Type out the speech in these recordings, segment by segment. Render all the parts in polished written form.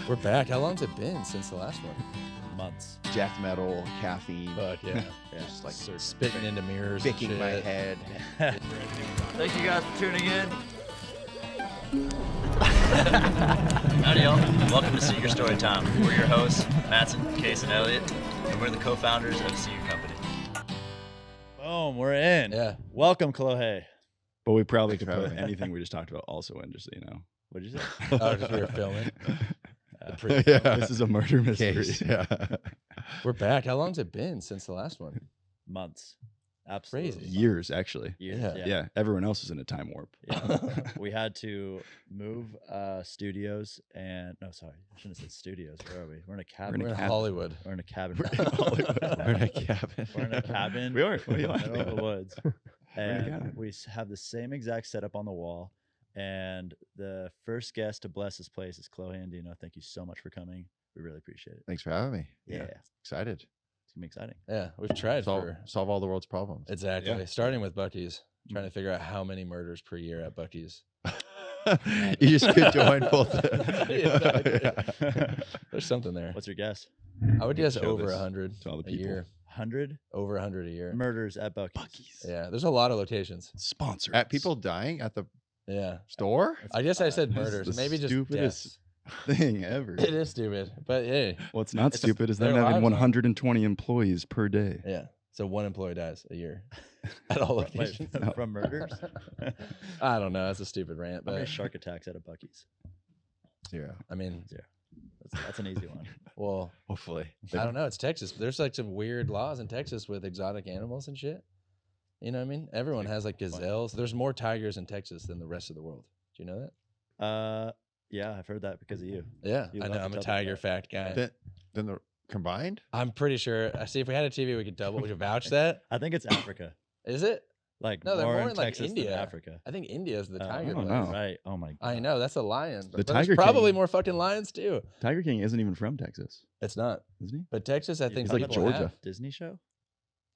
We're back. How long's it been since the last one? Months. Death metal, caffeine. Fuck yeah. Just like Spitting into mirrors and picking shit. my head. Thank you guys for tuning in. Howdy, y'all. Welcome to Seager Storytime. We're your hosts, Mattson, Case, and Elliott, and we're the co-founders of the Seager Company. Boom, we're in. Yeah. Welcome, Kolohe. But we probably could put anything we just talked about also in, just so you know. What'd you say? Oh, because we were filming. Yeah. This is a murder mystery. Case, yeah. We're back. How long's it been since the last one? Months. Absolutely. Crazy. Years, actually. Years. Yeah. Yeah. Everyone else is in a time warp. Yeah. We had to move studios and I shouldn't have said studios. Where are we? We're in a cabin. We're in Hollywood. We're in a cabin. We're in a cabin. We're in a cabin. We are. What do you in the middle of the woods. in a And cabin. we have the same exact setup on the wall. And the first guest to bless this place is Kolohe Andino. Thank you so much for coming. We really appreciate it. Thanks for having me. Yeah. Excited. It's gonna be exciting. Yeah, we've tried for Solve all the world's problems. exactly. Yeah. Starting with Buc-ee's, trying to figure out how many murders per year at Buc-ee's. You just could join both. There's something there. What's your guess? I would We guess show over this 100 to all the a people. year. 100 Over 100 a year. murders at Buc-ee's. Yeah, there's a lot of locations. Sponsor. At people dying at the Yeah, store? I guess I said This is murders, the maybe just stupidest deaths. thing ever. It is stupid, but hey, What's not It's- stupid is them their having lives are- 120 employees per day. yeah. So one employee dies a year at all Wait, locations. from murders? I don't know. That's a stupid rant, How many but shark attacks at a Buc-ee's? 0. I mean, Zero. That's an easy one. well, Hopefully. I don't know. It's Texas. There's like some weird laws in Texas with exotic animals and shit. You know what I mean? Everyone has like gazelles. There's more tigers in Texas than the rest of the world. Do you know that? Yeah, I've heard that because of you. Yeah, You I love know. to I'm a tell people tiger that. fact guy. Then the combined? I'm pretty sure. I see. If we had a TV, we could double. Would you vouch that? I think it's Africa. Is it? Like No, they're more in in, like, Texas than India. Africa. I think India is the Oh, tiger. I don't place. know. Right. Oh my god. I know that's a lion. The But Tiger there's probably King- more fucking lions too. Tiger King isn't even from Texas, It's not. isn't he? But Texas, I think He's like people Georgia. have. Disney show?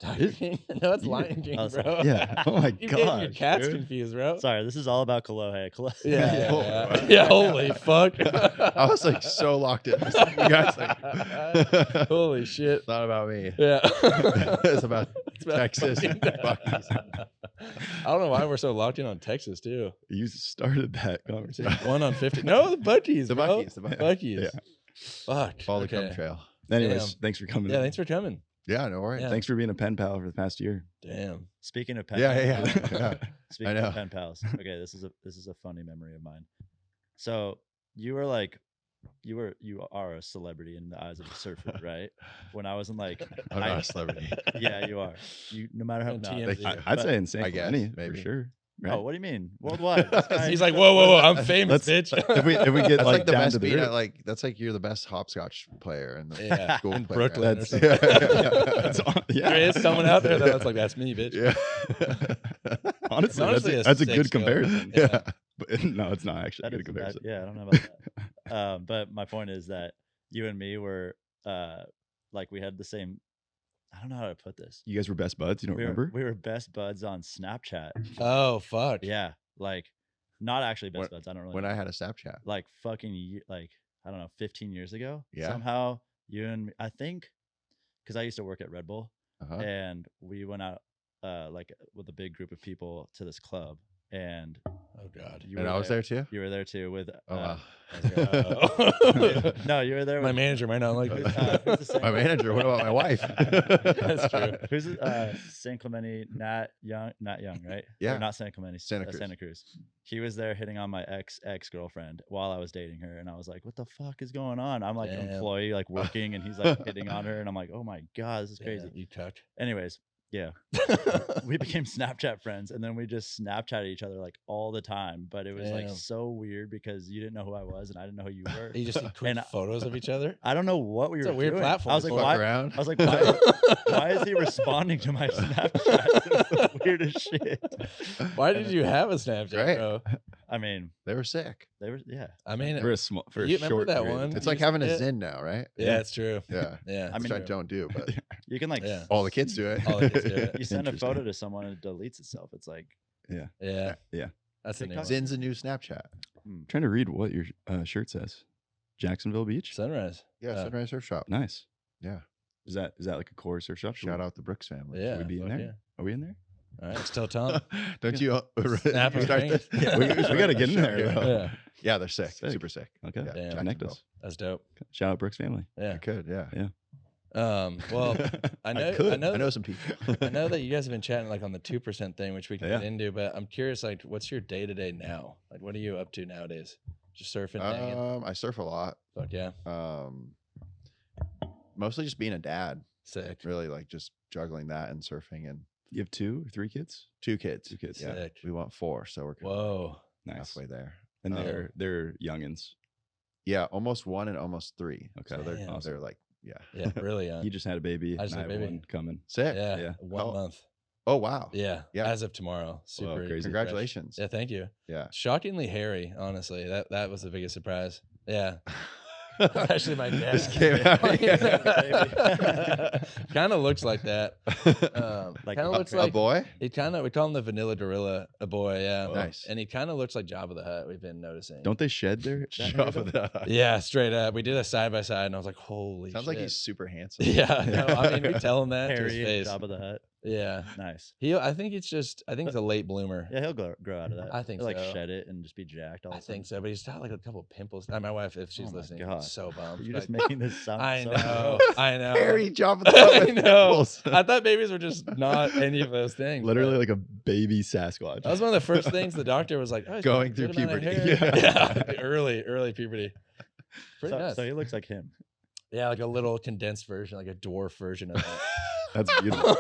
Tiger Is- King? No, it's Yeah. Lion King, I was bro. like, Yeah. Oh my You getting your god. cats confused, bro. Sorry, this is all about Kolohe. Yeah, yeah, Oh, yeah. wow. Yeah, holy fuck. I was like so locked in. You guys like Holy shit. It's not about me. Yeah. It's about It's about Texas and fucking- Buc-ee's. I don't know why we're so locked in on Texas too. You started that conversation. 1 on 50. No, the Buc-ee's, The bro. Buc-ee's. The Buc-ee's. Buc-ee's. Yeah. Fuck. Follow the okay. cum trail. Anyways, Damn. thanks for coming. Yeah, thanks for coming. Yeah, no worries. Yeah. Thanks for being a pen pal for the past year. Damn. Speaking of pen Yeah. pals, Speaking I know. of pen pals. Okay, this is a funny memory of mine. So you were like you are a celebrity in the eyes of a surfer, right? When I was in like I'm not a celebrity. yeah, you are. You no matter how On not. TMZ. I'd But- say in San I guess, Clemente, for maybe. sure. Right? Oh, what do you mean? Worldwide. This guy- He's like, whoa, I'm famous, Let's- bitch. if we get That's like, like the down best to the beat root. at like that's like you're the best hopscotch player in the Yeah, school in playground. Brooklyn or That's, something. that's There is someone out there that's like, that's me, bitch. Honestly, It's honestly a that's a sick good skill. comparison. Yeah. But, no, it's not actually That a good is- that- comparison. yeah, I don't know about that. But my point is that you and me were like we had the same. I don't know how to put this. You guys were best buds. You don't remember? We were best buds on Snapchat. Oh, fuck. Yeah, like not actually best When- buds. I don't really. When know. I had a Snapchat. like fucking like I don't know, 15 years ago. Yeah. Somehow you and me, I think, because I used to work at Red Bull, Uh-huh. and we went out like with a big group of people to this club, and Oh, God. you And were I was there too. You were there too with. Oh, wow. Oh. No, you were there. My with, manager might not like who's, this. who's the San My manager. What about my wife? That's true. Who's San Clemente? Nat Young, right? Yeah. Or not San Clemente. Santa Cruz. Santa Cruz. He was there hitting on my ex girlfriend while I was dating her, and I was like, "What the fuck is going on?" I'm like an Damn. employee, like working, and he's like hitting on her, and I'm like, "Oh my god, this is crazy." Yeah, you cucked. Anyways, yeah, we became Snapchat friends, and then we just Snapchatted each other like all the time. But it was like Damn. so weird because you didn't know who I was, and I didn't know who you were. You just tweet And photos of each other? I don't know what we It's were a weird doing. platform I was like, for Fuck why? around. I was like, why is he responding to my Snapchat? It was the weirdest shit. Why did you have a Snapchat, Right. bro? I mean, They were sick. they were, yeah. I mean, For a small, for You a remember short that period of one? time. It's like used to having a get- Zin now, right? yeah, it's true. Yeah. Yeah. I mean, Which I true. don't do, but You can like, Yeah. all the kids do it. All the kids do it. you send a Interesting. photo to someone and it deletes itself. It's like, Yeah. Yeah. That's the new TikTok. one. Zin's a new Snapchat. Trying to read what your shirt says. Jacksonville Beach. Sunrise. Yeah, Sunrise Surf Shop. Nice. Yeah. Is that like a core surf shop? Shout out the Brooks family. Yeah. Should we be in fuck there? yeah. Are we in there? All right. Still Tom. Don't you Snap you our start fingers. this? We got to get in there. Bro. Yeah. Yeah, they're sick. Sick. Super sick. Okay. Yeah, Damn. Connect Jacksonville. us. That's dope. Shout out Brooks family. Yeah. I could, yeah. Well, I know. could. I know. I know some people. I know that you guys have been chatting like on the 2% thing, which we can get Yeah. into. But I'm curious, like, what's your day to day now? Like, what are you up to nowadays? Just surfing, hanging? I surf a lot. Fuck yeah. Mostly just being a dad. Sick. Really, like just juggling that and surfing and You have 2 or 3 kids? 2 kids. 2 kids. Yeah, Sick. we want 4, so we're kind of Whoa. Nice. halfway there. And they're youngins. Yeah, almost 1 and almost 3. Okay. So Damn. they're like, yeah, Yeah, really young. You just had a baby. I just and had a have baby. one coming. sick. Yeah. Yeah. 1 Oh. month. Oh wow. Yeah. Yeah. As of tomorrow. Super crazy. fresh. Congratulations. Yeah. Thank you. Yeah. Shockingly hairy, honestly. That was the biggest surprise. Yeah. Especially my dad. Just came out. Kind of looks like that. Like Kind of looks A like boy. we call him the vanilla gorilla, a boy. Yeah. Nice. And he kind of looks like Jabba the Hutt. We've been noticing. Don't they shed their Shove it up. Yeah, straight up. We did a side by side, and I was like, "Holy!" Sounds shit. like he's super handsome. Yeah. No, I mean, we tell him that to his Harry face. and Jabba the Hutt. Yeah. Nice. I think it's a late bloomer. Yeah, he'll grow out of that. I think He'll, like so. shed it and just be jacked. All I of a sudden. think so, but he's got like a couple pimples. My wife, if she's Oh my listening, God. is so bummed. You're just Like, making this sound. I so know. gross. I know. Harry Jabba the I Hutt with know. pimples. I thought babies were just not any of those things. Literally but like a baby Sasquatch. that was one of the first things the doctor was like, oh, he's got Going a through good amount of puberty. hair. Yeah. Yeah. Early puberty. Pretty nuts. So he looks like him. Yeah, like a little condensed version, like a dwarf version of that. That's beautiful.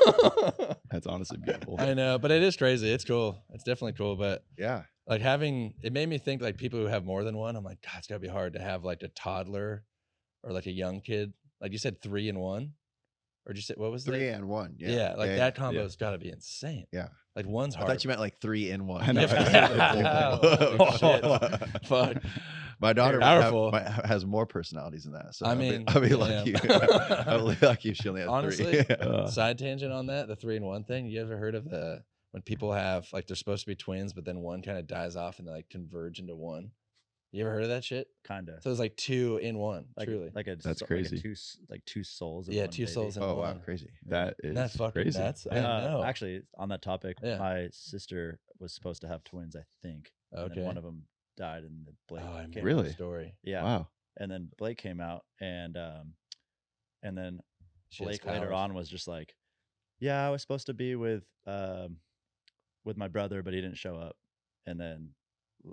That's honestly beautiful. I know, but it is crazy. It's cool. It's definitely cool. But Yeah. like it made me think like people who have more than one. I'm like, God, it's gotta be hard to have like a toddler or like a young kid. Like you said, 3 in 1, or did you say what was 3 that? and 1. Yeah. Yeah, like yeah, that combo's got to be insane. Yeah. Like one's I hard. thought you meant like 3 in 1. I know. Oh, shit. Fuck. My daughter Powerful. has more personalities than that. So I mean, I'll be damn. lucky. I'll be lucky if she only has Honestly, 3. Side tangent on that, the 3 in 1 thing. You ever heard of when people have like they're supposed to be twins, but then one kind of dies off and they like converge into one? You ever heard of that shit? Kinda. So it's like 2 in 1. Like, truly. like a That's like a cray. two souls. In Yeah, one 2 baby. souls in Oh one. wow, crazy. That is That's fucking crazy. nuts. I Yeah. know. Actually, on that topic, Yeah. my sister was supposed to have twins, I think. And Okay. then one of them died, and the Blake. Oh, I came remember out. the Really? story. Yeah. Wow. And then Blake came out, and then She has Blake later powers. on was just like, "Yeah, I was supposed to be with my brother, but he didn't show up." And then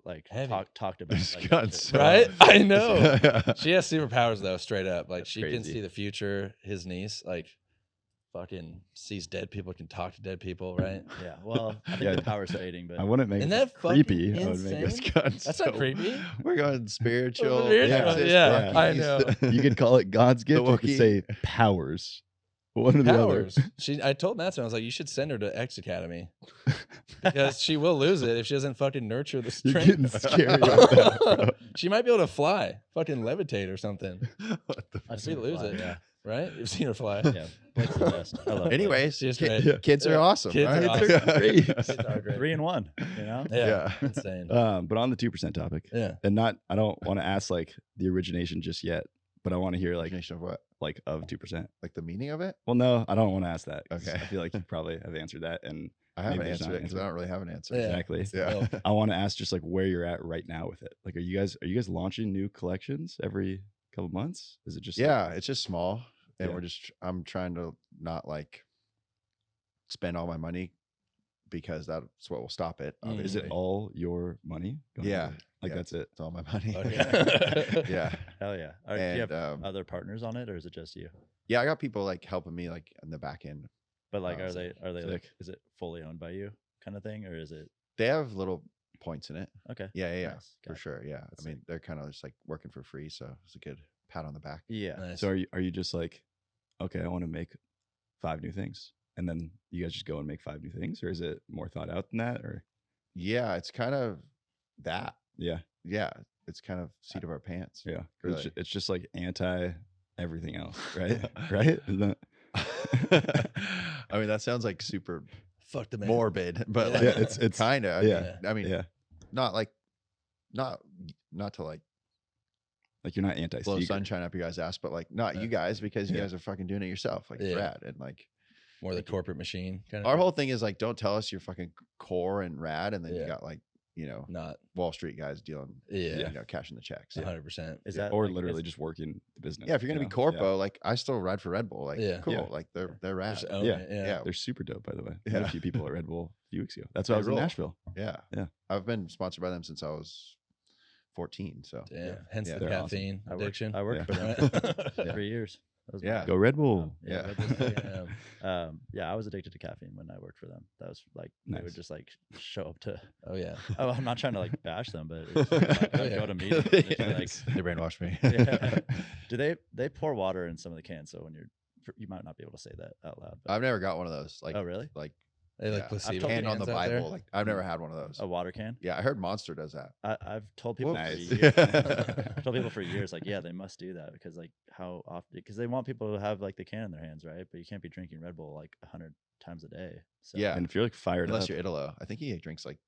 like Heavy. talked about It's like, gotten shit. so- Right? I know. She has superpowers though, straight up. Like That's she can crazy. see the future. His niece, like, fucking sees dead people, can talk to dead people, right? Yeah. Well, I think Yeah. the power's fading, but I wouldn't make Isn't it that fucking creepy. I would make insane? it. That's not creepy. We're going spiritual. Spiritual, Exorcist, yeah, I Buc-ee's. know. You could call it God's gift. Or you could Wookiee. say powers. One or the other. Powers. I told Mattson, I was like, you should send her to X Academy because she will lose it if she doesn't fucking nurture the You're strength. getting scary with that, bro. She might be able to fly, fucking levitate or something, What the- I've she seen her lose fly, it. Yeah. right? You've seen her fly. Yeah. Blake's the best. I love Blake. Anyways, She's ki- great. Yeah. kids are Yeah. awesome. Kids right? are awesome. Great. Kids are great. 3 in 1. You know. Yeah, Yeah. insane. But on the 2% topic, Yeah. and I don't want to ask like the origination just yet, but I want to hear like Definition of what? of 2%. Like the meaning of it? Well, no, I don't want to ask that. 'cause Okay. I feel like you probably have answered that, and I haven't Maybe there's answered not it an because answer. I don't really have an answer. Yeah. exactly. Yeah. I want to ask just like where you're at right now with it. Like, are you guys launching new collections every couple months? Is it just like- Yeah, it's just small, and Yeah. I'm trying to not like spend all my money because that's what will stop it. Mm. is it Obviously, all your money? going Yeah. into it? Like Yeah. that's it. it's all my money. Okay. Yeah, Hell yeah. Do you and have other partners on it, or is it just you? yeah, I got people like helping me like in the back end. But like, are sick. they like, Sick. is it fully owned by you, kind of thing, or is it They have little points in it. okay? Yeah, yeah, yeah, Nice. for Gotcha. sure. Yeah, That's I mean they're kind of just like working for free, so it's a good pat on the back. Yeah. Nice. So are you just like, okay, I want to make 5 new things, and then you guys just go and make 5 new things, or is it more thought out than that? Or Yeah, it's kind of that. yeah, Yeah, it's kind of seat of our pants. yeah, 'Cause Really. it's just like anti everything else, right? Right? Isn't that- I mean that sounds like super Fuck the man. morbid, but Yeah. like, Yeah, it's kind of. yeah. I mean, yeah. not like, not to like Like you're not anti blow Seager. sunshine up your guys' ass, but like not you guys because you guys are fucking doing it yourself. Like it's rad. And like more the corporate machine kind of our thing. whole thing is like, don't tell us you're fucking core and rad, and then you got like, you know, not Wall Street guys dealing, you know, cashing the checks. 100%. Is that or like, literally just working the business? Yeah, if you're gonna you be know? corpo, like I still ride for Red Bull. Like cool, Yeah. like they're rad. Just own Yeah. it, Yeah. They're super dope, by the way. Yeah. Met a few people at Red Bull a few weeks ago. That's why I They was rule. in Nashville. Yeah, Yeah. I've been sponsored by them since I was 14. So Damn. Hence the they're caffeine addiction. I worked Yeah. for them 3 years. That was Yeah. Go Red Bull. Yeah. Red Bull's great. I was addicted to caffeine when I worked for them. That was like they would Nice. just like show up to. Oh yeah. Oh, I'm not trying to like bash them, but it's like, I'd go to meetings. And they'd be like, they brainwashed me. yeah. Do they pour water in some of the cans? So when you might not be able to say that out loud. But, I've never got one of those. Like oh really? like They like yeah. placebo hand on the cans out there? Bible. Like I've never had one of those. A water can? Yeah, I heard Monster does that. I've told people Whoops. for years. I've told people for years, like, yeah, they must do that because like how often? Because they want people to have like the can in their hands, right? But you can't be drinking Red Bull like 100 times a day. So, Yeah. And if you're like fired Unless up, you're Italo. I think he drinks like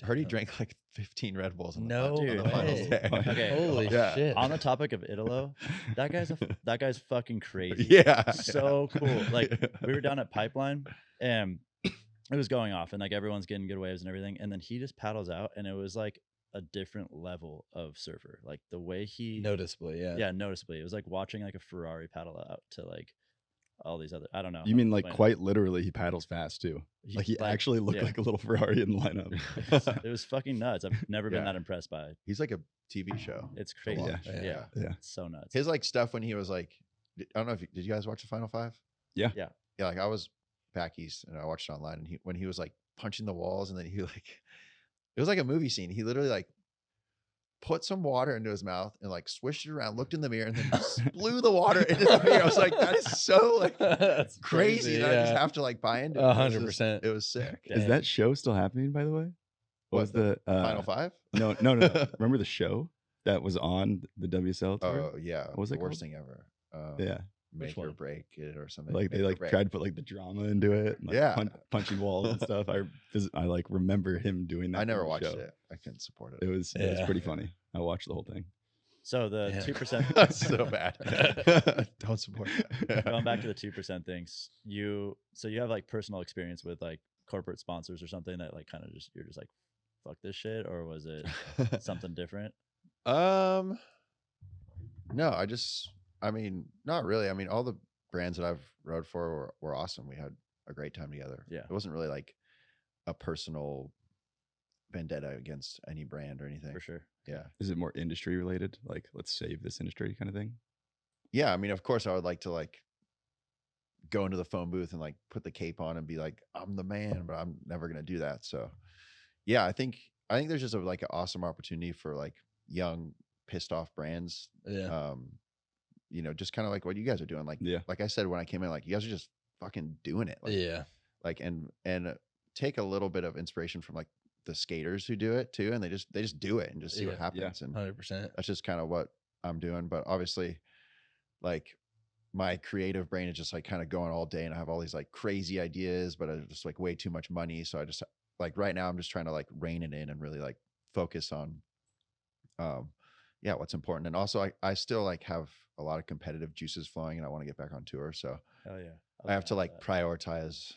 I heard he drank like 15 Red Bulls on the, No on the way. finals day. Okay. Holy Yeah. shit. on the topic of Italo, that guy's fucking crazy. Yeah. So cool. Like we were down at Pipeline and it was going off and like everyone's getting good waves and everything. And then he just paddles out and it was like a different level of surfer. Like the way he Noticeably, yeah. yeah, noticeably. It was like watching like a Ferrari paddle out to like all these other I don't know. you mean like Explain it. quite literally he paddles fast too. Like he actually looked yeah. like a little Ferrari in the lineup. It was fucking nuts. I've never been Yeah. that impressed by it. He's like a TV show. It's crazy. watch. Yeah. Yeah. Yeah. It's so nuts. His like stuff when he was like, I don't know if did you guys watch the Final Five? Yeah. Yeah. Yeah, like I was back east and I watched it online and when he was like punching the walls and then he like it was like a movie scene. He literally like put some water into his mouth and like swished it around, looked in the mirror, and then just blew the water into the mirror. I was like, that is so like That's crazy that I just yeah. have to like buy into it. It was just- 100%. It was sick. Yeah. Is that show still happening, by the way? What was the Final Five? No. Remember the show that was on the WSL tour? Oh yeah. What was the it worst called? thing ever. Yeah. Make or one? break it or something. Like they Make or like break. tried to put like the drama into it. And, like, Yeah. punching walls and stuff. I like remember him doing that. I never in the watched show. it. I couldn't support it. It was Yeah. pretty funny. I watched the whole thing. So the Yeah. 2% That's so bad. Don't support that. going back to the 2% things, you have like personal experience with like corporate sponsors or something that like kind of just you're just like fuck this shit, or was it something different? No, I mean, not really. I mean, all the brands that I've rode for were awesome. We had a great time together. Yeah. It wasn't really like a personal vendetta against any brand or anything. For sure. Yeah. Is it more industry related? Like let's save this industry kind of thing? Yeah. I mean, of course I would like to like go into the phone booth and like put the cape on and be like, I'm the man, but I'm never going to do that. So yeah, I think there's just like an awesome opportunity for like young pissed off brands. Yeah. You know, just kind of like what you guys are doing. Like, Yeah. like I said, when I came in, like you guys are just fucking doing it. Like, Yeah. like, and take a little bit of inspiration from like the skaters who do it too. And they just do it and just see what Yeah. happens. And 100%. that's just kind of what I'm doing. But obviously like my creative brain is just like kind of going all day and I have all these like crazy ideas, but I just like way too much money. So I just like right now I'm just trying to like rein it in and really like focus on, yeah, what's important. And also I still like have a lot of competitive juices flowing and I want to get back on tour. So Hell yeah. I have to like prioritize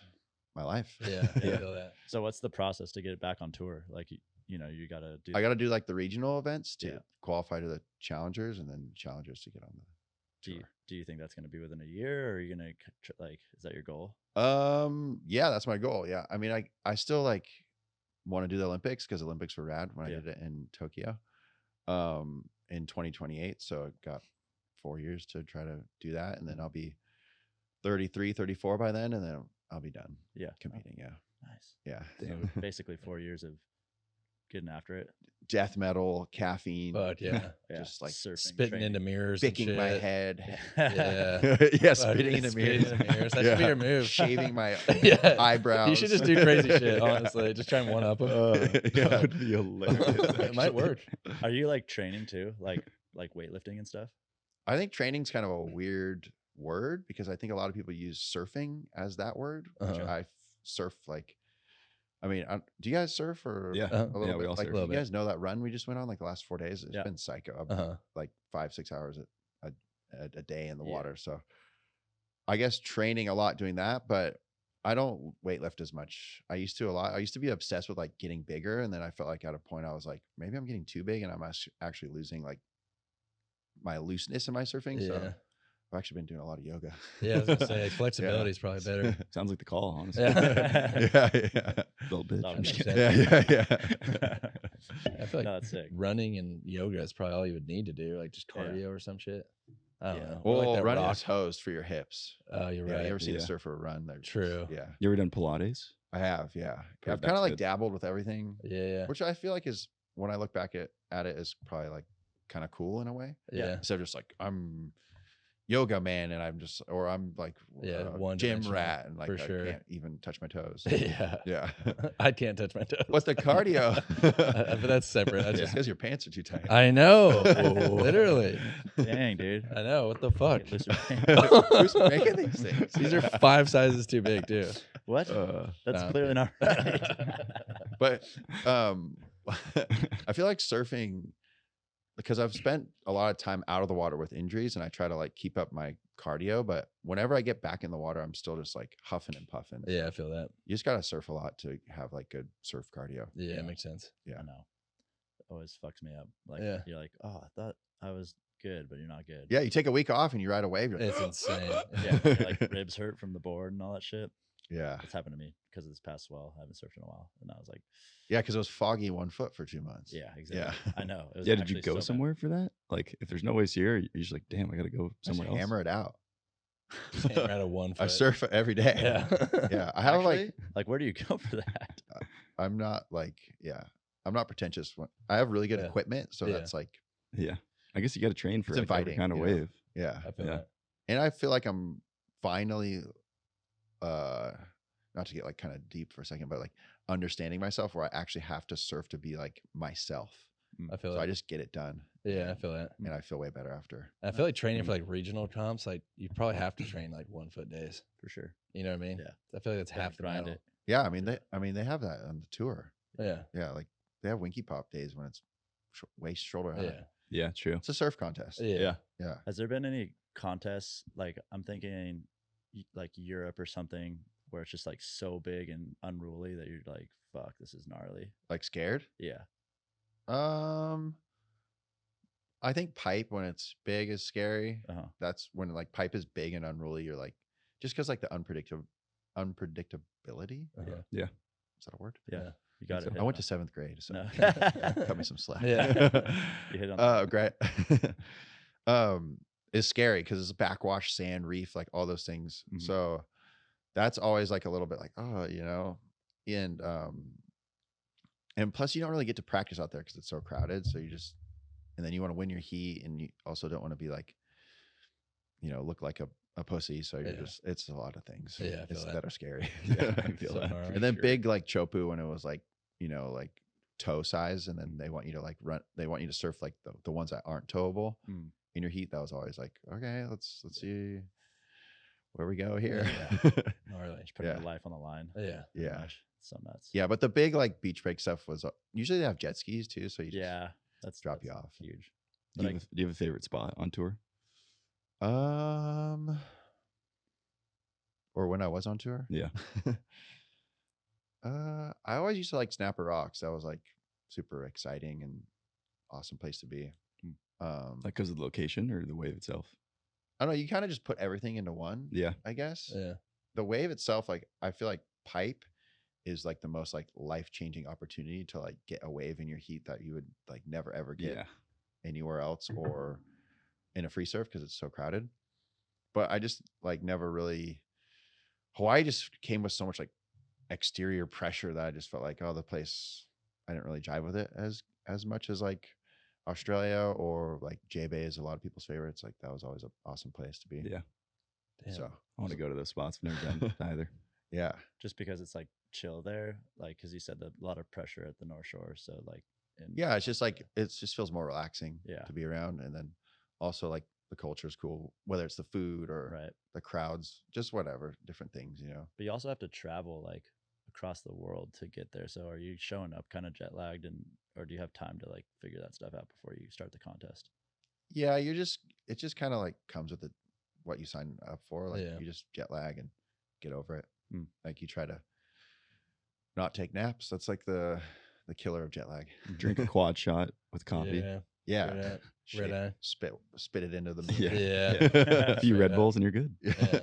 my life. Yeah. I Yeah. feel that. So what's the process to get it back on tour? Like you know, you gotta do I got to do like the regional events to Yeah. qualify to the challengers and then challengers to get on the tour. do you think that's gonna be within a year, or are you gonna like is that your goal? Yeah, that's my goal. Yeah. I mean, I still like want to do the Olympics because Olympics were rad when I Yeah. did it in Tokyo, in 2028. So I got 4 years to try to do that. And then I'll be 33, 34 by then. And then I'll be done Yeah. competing. Yeah. Nice. Yeah. So basically 4 years of getting after it. Death metal, caffeine, But yeah. Yeah. just like surfing, Spitting training. into mirrors. picking and my shit. head. Yeah. Yeah. Spitting in the Spitting mirrors. in the mirrors. That should be your move. Shaving my Yeah. eyebrows. You should just do crazy shit, Yeah. honestly. Just try and one up them. Yeah. That would be hilarious. It might work. Are you like training too? Like weightlifting and stuff? I think training's kind of a weird word because I think a lot of people use surfing as that word, which Uh-huh. I surf like I mean, do you guys surf or Yeah. a little Yeah, bit? we all Like, surf. you Little guys know that run we just went on like the last 4 days? It's Yeah. been psycho. I've Uh-huh. like 5-6 hours a day in the Yeah. water. So I guess training a lot doing that, but I don't weightlift as much. I used to a lot. I used to be obsessed with like getting bigger, and then I felt like at a point I was like, maybe I'm getting too big, and I'm actually losing like my looseness in my surfing. So Yeah. I've actually been doing a lot of yoga. Yeah, I was gonna say flexibility is probably better. Sounds like the call, honestly. Yeah. yeah. Little bitch. No, I'm just 100%. kidding. I feel like No, that's sick. running and yoga is probably all you would need to do, like just Yeah. cardio or some shit. I don't Yeah. know. Or Well, like that running rock. is hosed for your hips. Oh, you're Yeah, right. you ever seen a Yeah. surfer run? They're True. Yeah, You ever done Pilates? I have. Yeah, Heard I've kind that's of like good. dabbled with everything, Yeah. which I feel like is when I look back at it is probably like kind of cool in a way. Yeah. Instead of just like I'm yoga man and I'm just or I'm like Yeah, gym one-dimensional, rat and like for I sure. can't even touch my toes. Yeah. Yeah, I can't touch my toes. but the cardio, But that's separate. That's just just. because your pants are too tight. I know. Literally. Dang, dude. I know. What the fuck? Get looser pants. Who's making these things? These are 5 sizes too big, too. What? That's Nah, clearly okay. not right. But I feel like surfing because I've spent a lot of time out of the water with injuries and I try to like keep up my cardio, but whenever I get back in the water, I'm still just like huffing and puffing. Yeah, I feel that. You just gotta surf a lot to have like good surf cardio. Yeah, Yeah. it makes sense. Yeah. I know. It always fucks me up. Like Yeah. you're like, oh, I thought I was good, but you're not good. Yeah, you take a week off and you ride a wave. You're like, It's insane. Yeah. Your, like ribs hurt from the board and all that shit. yeah, It's happened to me because of this past swell. I haven't surfed in a while, and I was like, yeah, because it was foggy 1 foot for 2 months. yeah, exactly. Yeah. I know. It was Yeah, did you actually go so bad. somewhere for that? Like, if there's no waves here, you're just like, damn, I got to go Just somewhere else. hammer it out. Hammer out of 1 foot. I surf every day. Yeah. Yeah, I have like Like, where do you go for that? I'm not like I'm not pretentious. I have really good Yeah. equipment, so Yeah. that's like Yeah. I guess you got to train for It's like, every inviting, kind of you know? wave. yeah. I feel Yeah. that. And I feel like I'm finally not to get like kind of deep for a second, but like understanding myself where I actually have to surf to be like myself. I feel So I that. just get it done. Yeah, I feel that. And I feel way better after. I feel like training for like regional comps, like you probably have to train like 1 foot days. For sure. You know what I mean? Yeah. I feel like that's Gotta half the grind battle. it. Yeah, I mean they have that on the tour. Yeah. Yeah, like they have Winky Pop days when it's waist shoulder high. Yeah. Yeah, true. It's a surf contest. Yeah. Yeah. Has there been any contests? Like, I'm thinking like Europe or something where it's just like so big and unruly that you're like, fuck, this is gnarly. Like scared? Yeah. I think pipe when it's big is scary. Uh-huh. That's when like pipe is big and unruly. You're like just because like the unpredictability. Uh-huh. Yeah. Is that a word? Yeah. Yeah. You got so. it. I went to 7th grade, so No. cut me some slack. Yeah. You hit on Great. It's scary because it's backwash, sand, reef, like all those things. Mhm. So that's always like a little bit like, oh, you know, and plus you don't really get to practice out there because it's so crowded. So you just, and then you want to win your heat, and you also don't want to be like, you know, look like a pussy. So you're Yeah. just, it's a lot of things. Yeah, I feel that. are scary. Yeah, I feel So that. gnarly. And then big like Chopu when it was like, you know, like toe size, and then they want you to like run, they want you to surf like the ones that aren't towable Mm. in your heat. That was always like, okay, let's see where we go here. Gnarly. Just putting Yeah. your life on the line. Yeah. pretty Yeah. much. So nuts. Yeah, but the big like beach break stuff was usually they have jet skis too, so you just Yeah. That's drop you that's off. Huge. Do you have a favorite spot on tour? Or when I was on tour. Yeah. I always used to like Snapper Rocks. That was like super exciting and awesome place to be. Like because of the location or the wave itself? I don't know, you kind of just put everything into one, Yeah. I guess. Yeah. The wave itself, like I feel like pipe is like the most like life-changing opportunity to like get a wave in your heat that you would like never ever get Yeah. anywhere else or in a free surf because it's so crowded. But I just like never really, Hawaii just came with so much like exterior pressure that I just felt like, oh, the place, I didn't really jive with it as much as like Australia or like J-Bay is a lot of people's favorites. Like that was always an awesome place to be. Yeah. Damn. So I want to go to those spots. I've never done either. yeah. Just because it's like chill there, like because you said a lot of pressure at the North Shore. So like, Yeah. It's just like, it just feels more relaxing Yeah. to be around. And then also like the culture is cool, whether it's the food or right. the crowds, just whatever, different things, you know? But you also have to travel like across the world to get there. So are you showing up kind of jet lagged, or do you have time to like figure that stuff out before you start the contest? Yeah, it just kind of like comes with what you sign up for. Like you just jet lag and get over it. Like you try to not take naps. That's like the killer of jet lag. Drink a quad shot with coffee. Yeah. Red eye. Spit it into the moon. Yeah. A few Red Bulls and you're good. Yeah.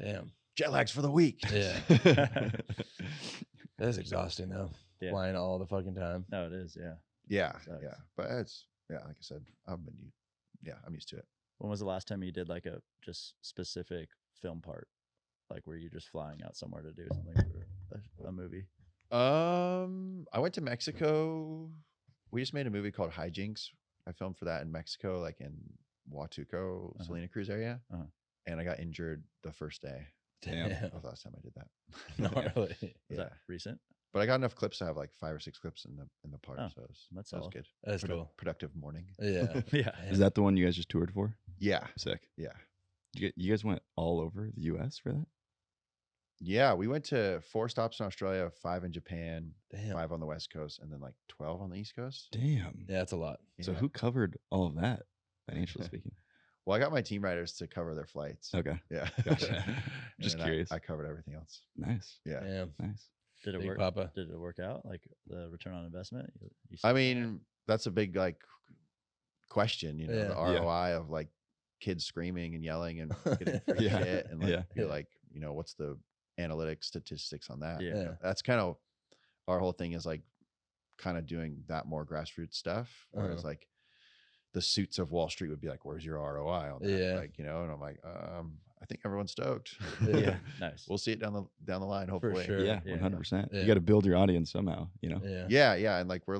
Damn. Jet lag's for the weak. Yeah. That's exhausting though. Yeah. Flying all the fucking time. No, it is. Yeah. Yeah. Sucks. Yeah. But it's like I said, I'm used to it. When was the last time you did like a just specific film part? Like were you just flying out somewhere to do something for a movie? I went to Mexico. We just made a movie called Hijinks. I filmed for that in Mexico, like in Huatuco, Salina Cruz area. And I got injured the first day. Damn. That was the last time I did that. Gnarly. Was that recent? But I got enough clips to have like 5 or 6 clips in the part. So that's that was all. good. That's cool. Productive morning. Yeah. Yeah. Is that the one you guys just toured for? Yeah. Sick. Yeah. You guys went all over the U.S. for that? Yeah, we went to 4 stops in Australia, 5 in Japan, Damn. 5 on the West Coast, and then like 12 on the East Coast. Damn. Yeah, that's a lot. So Yeah. who covered all of that, financially speaking? Well, I got my team writers to cover their flights. Okay. Yeah. Gotcha. And Just then curious. I covered everything else. Nice. Yeah. Damn. Nice. Did it Big work? Papa. Did it work out? Like the return on investment? You I mean, that's a big like question, the Yeah. ROI of like kids screaming and yelling and getting free Yeah. shit. And like, Yeah. you're like, what's the analytics statistics on that? Yeah. That's kind of our whole thing is like kind of doing that more grassroots stuff. Whereas like the suits of Wall Street would be like, where's your ROI on that? Yeah. Like, and I'm like, I think everyone's stoked. Yeah. Nice. We'll see it down the line, hopefully. sure. Yeah, Yeah. 100%. Yeah. You got to build your audience somehow, Yeah. Yeah. And like, we're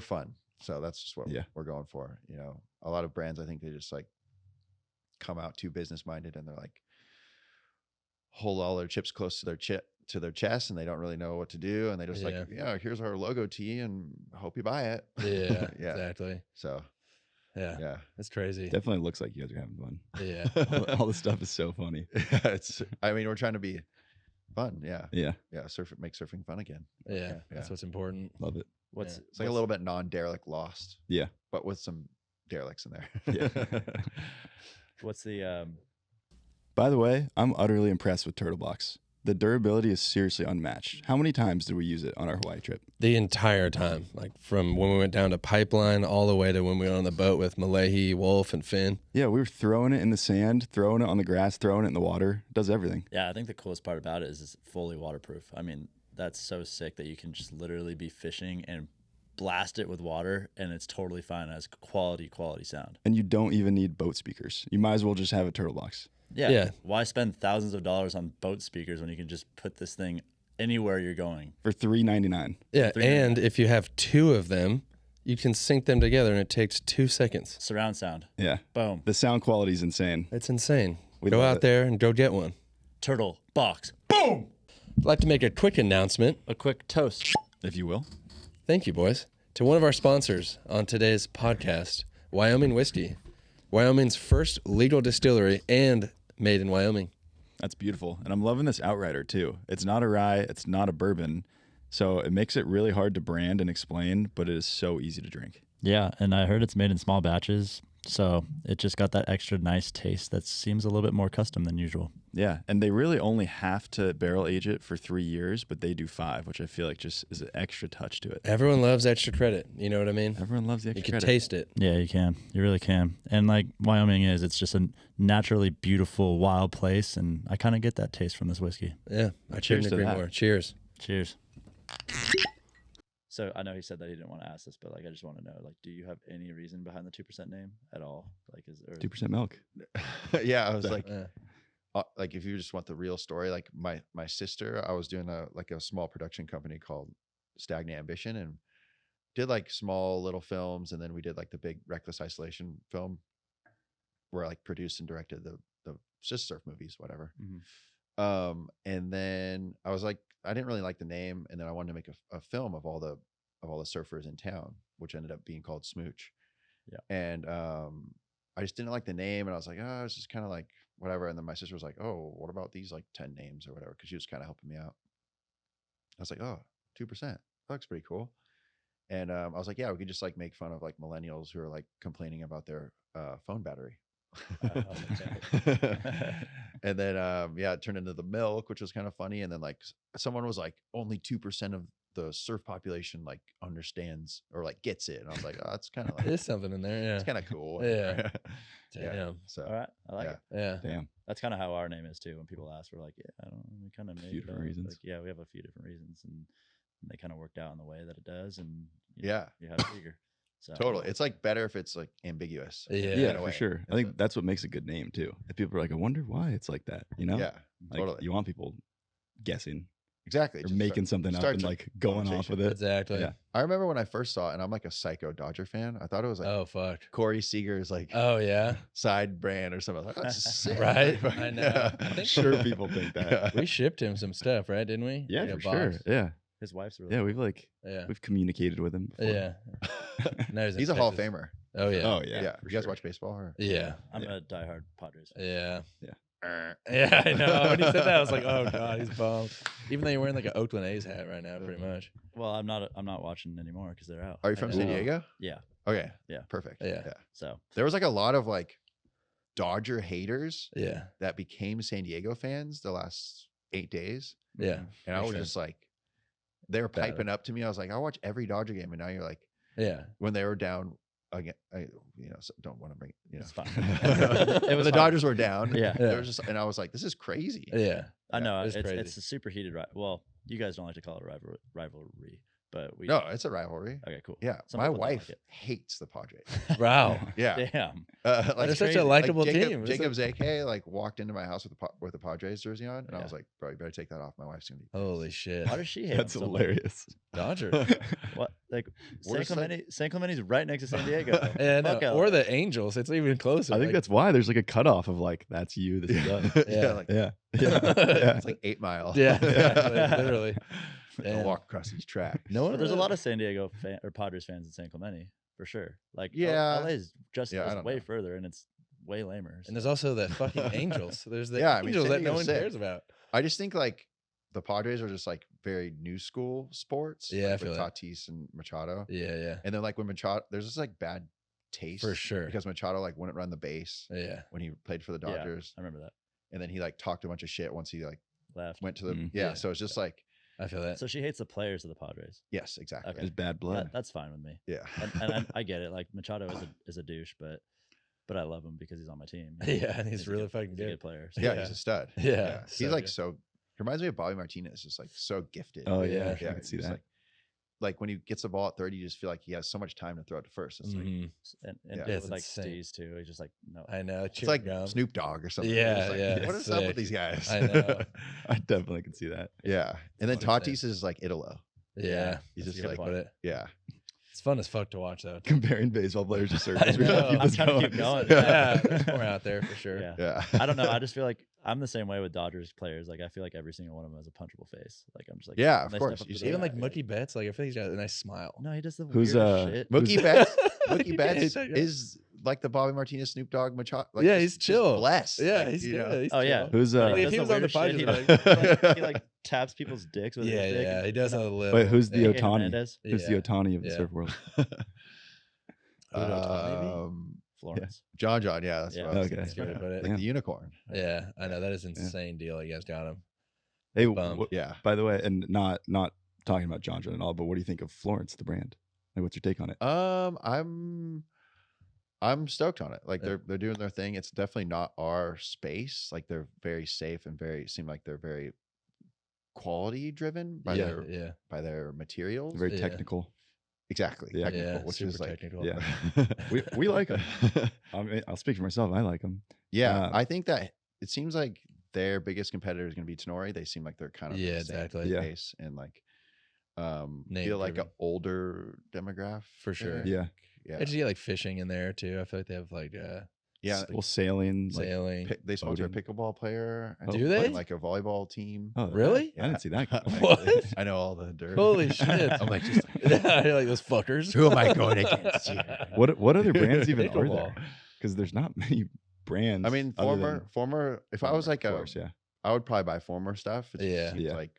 fun. So that's just what we're going for. A lot of brands, I think they just like come out too business minded and they're like hold all their chips close to their chest and they don't really know what to do. And they just like, here's our logo tee and hope you buy it. Yeah. Yeah. Exactly. So Yeah. That's crazy. Definitely looks like you guys are having fun. Yeah. All the stuff is so funny. we're trying to be fun. Yeah. Yeah. Yeah. Make surfing fun again. Yeah. That's what's important. Love it. It's like a little bit non-derelict lost. Yeah. But with some derelicts in there. Yeah. What's the By the way, I'm utterly impressed with Turtlebox. The durability is seriously unmatched. How many times did we use it on our Hawaii trip? The entire time, like from when we went down to Pipeline all the way to when we went on the boat with Malahi, Wolf, and Finn. Yeah, we were throwing it in the sand, throwing it on the grass, throwing it in the water. It does everything. Yeah, I think the coolest part about it is it's fully waterproof. I mean, that's so sick that you can just literally be fishing and blast it with water and it's totally fine. It has quality sound. And you don't even need boat speakers. You might as well just have a Turtlebox. Yeah. Why spend thousands of dollars on boat speakers when you can just put this thing anywhere you're going? For $3.99. Yeah, and if you have 2 of them, you can sync them together and it takes 2 seconds. Surround sound. Yeah. Boom. The sound quality is insane. It's insane. We Go love out it. there and go get one. Turtlebox. Boom! I'd like to make a quick announcement. A quick toast. If you will. Thank you, boys. To one of our sponsors on today's podcast, Wyoming Whiskey. Wyoming's first legal distillery and made in Wyoming. That's beautiful. And I'm loving this Outrider too. It's not a rye, it's not a bourbon. So it makes it really hard to brand and explain, but it is so easy to drink. Yeah, and I heard it's made in small batches, so it just got that extra nice taste that seems a little bit more custom than usual. Yeah, and they really only have to barrel age it for 3 years, but they do 5, which I feel like just is an extra touch to it. Everyone loves extra credit. You know what I mean? Everyone loves the You extra can credit. taste it. Yeah, you can. You really can. And like Wyoming it's just a naturally beautiful, wild place, and I kind of get that taste from this whiskey. Yeah, I Cheers couldn't to agree that. more. Cheers. Cheers. So I know he said that he didn't want to ask this, but like I just want to know, like, do you have any reason behind the 2% name at all? Like, is there 2% milk. Yeah. I was like, Yeah. like if you just want the real story, like my sister, I was doing a small production company called Stagnant Ambition and did like small little films. And then we did like the big Reckless Isolation film where I like produced and directed the just surf movies, whatever. Mhm. And then I was like, I didn't really like the name. And then I wanted to make a film of all the surfers in town, which ended up being called Smooch. Yeah. And I just didn't like the name, and I was like, oh, it's just kind of like whatever. And then my sister was like, oh, what about these like 10 names or whatever? Because she was kind of helping me out. I was like, oh, 2%. That looks pretty cool. And I was like, yeah, we could just like make fun of like millennials who are like complaining about their phone battery. And then yeah, it turned into the milk, which was kind of funny. And then like someone was like, only 2% of the surf population like understands or like gets it. And I was like, oh, that's kind of like There's something in there. Yeah. it's kind of cool. Yeah. Yeah. Damn. So All right, I like it. Yeah. Damn. That's kind of how our name is too. When people ask, we're like, yeah, I don't know, we kind of made few it different up. reasons. Like, yeah, we have a few different reasons, and they kind of worked out in the way that it does. And yeah, you have Seager. So totally. It's like better if it's like ambiguous. Yeah. Yeah, in a for way. sure. I It's think that's what makes a good name too. If people are like, I wonder why it's like that, you know? Yeah, Like, totally. you want people guessing Exactly. or Just making something up starts and a like going off with it. Exactly. Yeah. I remember when I first saw it, and I'm like a psycho Dodger fan. I thought it was like Oh fuck. Corey Seager's like Oh yeah. side brand or something. I was like, that's sick. Right? I know. Yeah. I think Sure, people think that. Yeah. We shipped him some stuff, right? Didn't we? Yeah, Like a for sure. box? Yeah. his wife's really Yeah, we've like Yeah. we've communicated with him before. Yeah. No, He's a Hall of Famer. Oh yeah. Oh Yeah. yeah. You guys watch baseball? Or? Yeah. I'm a diehard Padres fan. Yeah. Yeah. Yeah, I know. When he said that, I was like, "Oh God, he's bummed." Even though you're wearing like an Oakland A's hat right now, pretty much. Well, I'm not watching anymore because they're out. Are you from San Diego? Yeah. Okay. Yeah. Perfect. Yeah. So There was like a lot of like Dodger haters Yeah, that became San Diego fans the last 8 days. yeah, And I For was sure. just like, they were Bad. piping up to me. I was like, I watch every Dodger game. And now you're like, yeah. when they were down again, don't want to bring, It's fine. it was the fine. Dodgers were down. Yeah. There was just, and I was like, this is crazy. Yeah. I know it's it's crazy. a super heated well, you guys don't like to call it a rivalry, but we No, it's a rivalry. Okay, cool. Yeah. Some My people don't like wife it. hates the Padres. Wow. Yeah. Damn. Like They're such crazy. a Like, likable Jacob, team. Jacob Zake like walked into my house with the Padres jersey on, and I Yeah. was like, bro, you better take that off. My wife's gonna be Holy shit. Why does she hate That's him so much? hilarious. Dodger. What like We're just like- San Clemente's right next to San Diego. Yeah, no. Fuck LA. Or the Angels. It's even closer. I think like- that's why there's like a cutoff of like that's you, this is us. yeah, Yeah. like Yeah. Yeah. it's like 8 Mile. Yeah, exactly, literally. I'll Damn. walk across these tracks. No one. But there's a really- lot of San Diego or Padres fans in San Clemente for sure. Like Yeah. LA is just Yeah, I it's don't way know. further and it's way lamer. And there's also the fucking Angels. There's the Yeah, I mean, Angels San that no Diego's one sick. cares about. I just think like the Padres are just like very new school sports. Yeah, I like, feel with that. Tatis and Machado. Yeah, yeah, And then like when Machado, there's this like bad taste for sure. because Machado like wouldn't run the base Yeah, when he played for the Yeah. Dodgers, I remember that. and then he like talked a bunch of shit once he like Left. went to the Mhm. yeah. Yeah. So it's just like I feel that. So she hates the players of the Padres. yes, exactly. Okay. There's bad blood. That's fine with me. Yeah. And I get it. Like Machado is a douche, but I love him because he's on my team. Yeah, and he's a really good- fucking he's a good. good player. So Yeah, Yeah. he's a stud. Yeah, He's so like good. so reminds me of Bobby Martinez, just like so gifted. Oh yeah, Yeah, I can see just that. Like when he gets the ball at third, you just feel like he has so much time to throw it to first. It's like Mhm. and Yeah. with It's like insane. Steez too. He's just like no. I know. it's like gum. Snoop Dogg or something. Yeah, You're just like, yeah, What is up with sick. these guys? I know. I definitely can see that. Yeah, and then What is Tatis is like Italo. Yeah, He's that's just a good like put it. yeah, It's fun as fuck to watch though. Comparing baseball players to I surfers. We gotta know. keep I'm this trying to going. keep going. Yeah, there's more out there for sure. Yeah. yeah. I don't know. I just feel like I'm the same way with Dodgers players. Like I feel like every single one of them has a punchable face. Like I'm just like Yeah, when of they course. step up You to see the Even bat, like Mookie Betts, like I feel like he's got a nice smile. No, he does the Who's, weirdest shit. Mookie Betts. Mookie Yeah, Betts he's like- is like the Bobby Martinez, Snoop Dogg, Machado. Like, Yeah, just- he's just chill. blessed. Yeah, like, he's you good. know? He's Oh, yeah. chill. Who's But Like, he if does he the was on the weirdest shit. Padres, He, like- he like taps people's dicks with Yeah, his dick. yeah, and- he does on the lip. Wait, who's the yeah. Otani? Otani? Hernandez? Who's the Yeah. Otani of the Yeah. surf world? Florence. John, yeah, that's Yeah. what I was Okay. That's thinking. good to put it. Like the unicorn. Yeah, I know that is an insane deal. You guys got him. Hey, Bummed. Yeah. by the way, and not talking about John at all, but what do you think of Florence, the brand? Like, what's your take on it? I'm stoked on it. Like Yeah. they're doing their thing. It's definitely not our space. Like they're very safe and seem like they're very quality driven by Yeah, their materials. Very Yeah. technical. Exactly. Yeah. Technical, yeah, which super is like technical. Yeah, we like them. I mean, I'll speak for myself. I like them. yeah. I think that it seems like their biggest competitor is going to be Tenori. They seem like they're kind of Yeah, the same exactly. Yeah. pace and like Name feel like an driven. older demographic For sure. Yeah, Yeah. I just get like fishing in there too. I feel like they have like Yeah. well, sailing. Like, sailing. They sponsor a boating. pickleball player. I Oh, think, do they? and, like a volleyball team. oh, Really? I didn't see that. coming. What? I know all the dirt. Holy shit! I'm like, just yeah, you're like those fuckers. who am I going against here? What other brands even are Pickleball. there? because there's not many brands. I mean, other than former. If I was like of course, yeah. I would probably buy former stuff. It Yeah. seems Yeah. like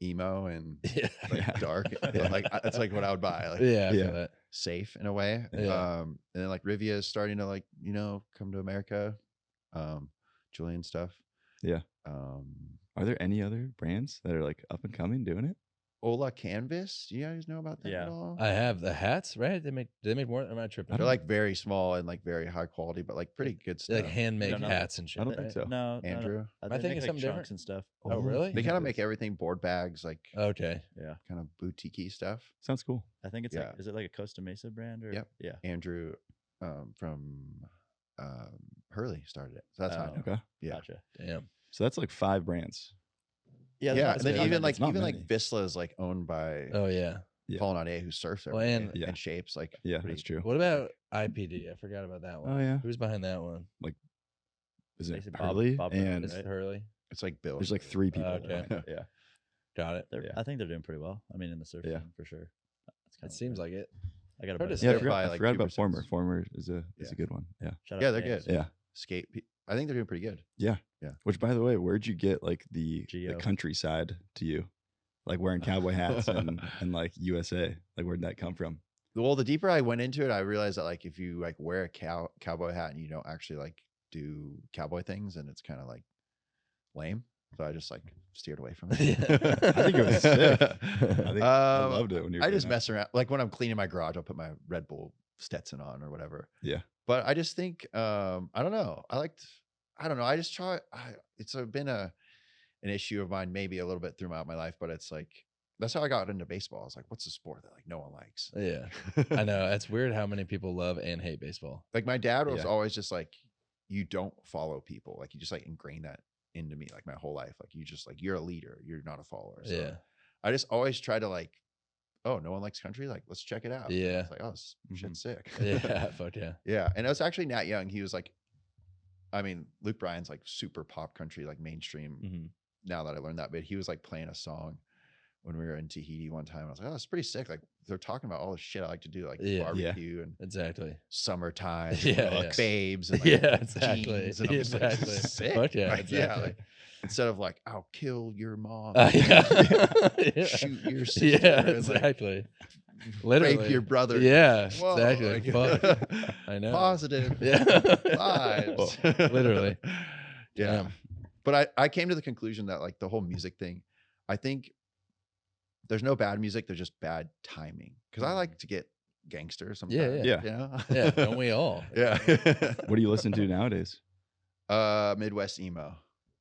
emo and Yeah. like Yeah. dark. Yeah. But like that's like what I would buy. Like Yeah, I Yeah. feel that. safe in a way. Yeah. And then like Rivia is starting to like, come to America. Julian stuff. Yeah. Um Are there any other brands that are like up and coming doing it? Ola Canvas. Do you guys know about that Yeah. at all? I have the hats, right? Do they make more? Am I tripping? They're like very small and like very high quality, but like pretty good They're stuff. like handmade No, no. hats and shit. I don't right? think so. No, Andrew. I They think make, it's like, something trunks different. and stuff. Oh, really? They kind of make everything board bags, like Okay. Yeah, kind of boutique-y stuff. Sounds cool. I think it's Yeah. like, is it like a Costa Mesa brand or? Yep. Yeah. Andrew from Hurley started it. So that's how I Oh. know. Okay. Yeah. Gotcha. Damn. So that's like 5 brands. Yeah, that's and then good. even It's not many. Vissla is like owned by Oh yeah. Yeah. Paul Nade, who surfs Well, every day, and- Yeah. and shapes like Yeah, pretty- that's true. What about IPD? I forgot about that one. Oh, yeah. Who's behind that one? Is it Basically Bob- Hurley? Bob and It's right? Hurley. It's like Bill. there's like 3 people. Okay. behind it. Yeah. Got it. They're, Yeah. I think they're doing pretty well. I mean, in the surf Yeah. scene, for sure. That's It kinda seems weird. like it. I got a Heard buddy. it's Yeah, I They're forgot, probably I like forgot about 2%. Former. Former is a Yeah. good one. Yeah. Shout out Yeah, they're James. good. Yeah. skate. I think they're doing pretty good. Which, by the way, where'd you get like the Geo. countryside to you? Like wearing cowboy hats and like USA. Like where'd that come from? Well, the deeper I went into it, I realized that like if you like wear a cowboy hat and you don't actually like do cowboy things, and it's kind of like lame. So I just like steered away from it. Yeah. I think it was sick. I loved it when you were I doing just that. mess around. Like when I'm cleaning my garage, I'll put my Red Bull Stetson on or whatever. Yeah. But I just think I don't know. I don't know. I just try. It's been an issue of mine, maybe a little bit throughout my life, but it's like that's how I got into baseball. I was like, what's a sport that like no one likes? Yeah. I know. It's weird how many people love and hate baseball. Like my dad was Yeah. always just like, you don't follow people. Like you just like ingrain that into me like my whole life. Like you just like, you're a leader. You're not a follower. So Yeah. I just always try to like, oh, no one likes country. Like, let's check it out. Yeah. It's like, oh, this shit's sick. Yeah. Fuck yeah. Yeah. And it was actually Nat Young. He was like, I mean, Luke Bryan's like super pop country, like mainstream. Mhm. Now that I learned that bit, he was like playing a song when we were in Tahiti one time. I was like, oh, that's pretty sick. Like they're talking about all the shit I like to do, like Yeah. barbecue and Exactly. summertime, Yeah, and, like, yeah. babes, and like Yeah, exactly. jeans, and I'm just, like, Exactly. sick. Fuck yeah, Like, yeah, exactly. like, instead of like, I'll kill your mom, Yeah. shoot your sister, Yeah, and, like, exactly. Literally. rape your brother. Yeah, Whoa, exactly. like, Fuck. I know. positive Yeah. vibes. Literally. Yeah. Damn. But I came to the conclusion that like the whole music thing, I think there's no bad music, there's just bad timing. Because I like to get gangster sometimes. Yeah. You know? Yeah, don't we all? Yeah. What do you listen to nowadays? Midwest emo.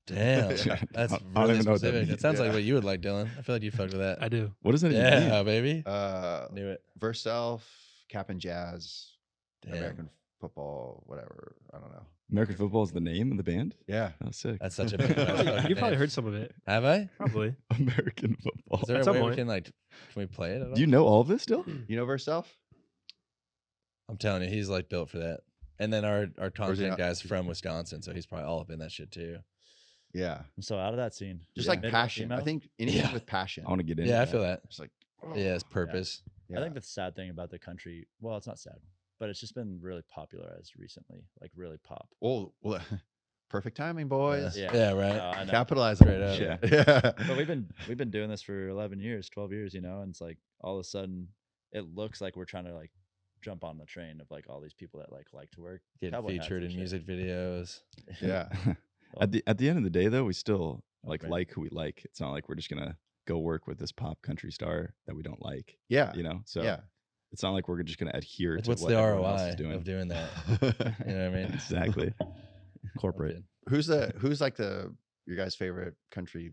Damn. Yeah, That's I don't really even know what that specific. It means. sounds like Yeah. what you would like, Dylan. I feel like you fucked with that. I do. What does that even Yeah, mean? baby. Uh Knew it. Verself, Cap and Jazz, Damn. American football, whatever. I don't know. American football is the name of the band? Yeah. Oh, sick. That's such a big West Coast You probably name. heard some of it. Have I? Probably. American football. Is there At a some way we point. can can we play it at all? Do you know all of this still? You know Verself? I'm telling you, he's like built for that. And then our is he content not- guy's from Wisconsin, so he's probably all up in that shit too. Yeah. I'm so out of that scene. Just Yeah. like Midwest passion. I emo? think anything Yeah. with passion. I want to get into Yeah, I that. feel that. It's like, Yeah, it's purpose. yeah. I think the sad thing about the country, well, it's not sad, but it's just been really popularized recently, like really pop. well, perfect timing, boys. Yeah. Yeah, right. I know. Capitalize Straight on up. shit. Yeah. Yeah. But we've been doing this for 11 years, 12 years, you know, and it's like all of a sudden it looks like we're trying to like jump on the train of like all these people that like to wear Get cowboy hats featured and in shit. music videos. Yeah. At the end of the day, though, we still Right. like who we like. It's not like we're just gonna go work with this pop country star that we don't like. Yeah. You know, so Yeah. it's not like we're just gonna adhere to What's what the everyone else ROI is doing. of doing that? You know what I mean? Exactly. Corporate. Who's like your guys' favorite country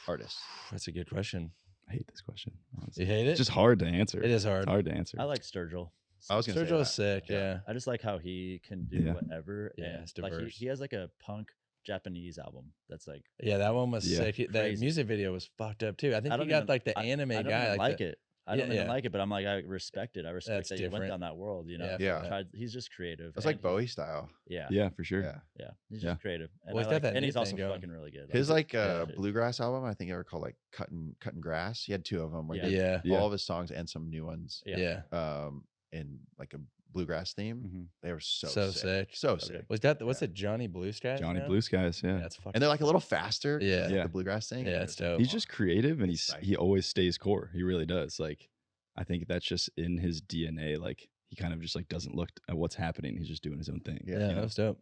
artist? That's a good question. I hate this question. Honestly. You hate it? It's just hard to answer. It is hard. It's hard to answer. I like Sturgill. I was gonna say Sergio's that. sick. Yeah. I just like how he can do Yeah. whatever. Yeah, and, it's like diverse. he has like a punk Japanese album that's like Yeah, that one was Yeah. sick. That Crazy. music video was fucked up too. I think I he don't got even- like the I anime don't guy. even like it. I Yeah, don't even yeah. like it, but I'm like, I respect it. I respect That's that he went different. down that world, you know. Yeah, Yeah. Tried, he's just creative. It's and like Bowie style. Yeah. Yeah, for sure. Yeah. Yeah. He's Yeah. just creative. And, Well, he's I got like, that and new he's also thing going. fucking really good. His like yeah. bluegrass album, I think I ever called like cutting grass. He had two of them where Yeah. he did Yeah. all of his songs and some new ones. Yeah. Yeah. In like a bluegrass theme. Mhm. They were so sick. So So sick. good. Was that what's it? Johnny Blue Skies? Johnny now? Blue Skies, yeah. That's fucking. And they're like a little faster. Yeah. like Yeah. the bluegrass thing. Yeah, it's dope. He's just creative, and It's he always stays core. He really does. Like, I think that's just in his DNA. Like, he kind of just like doesn't look at what's happening. He's just doing his own thing. Yeah, Yeah, you know? that's dope.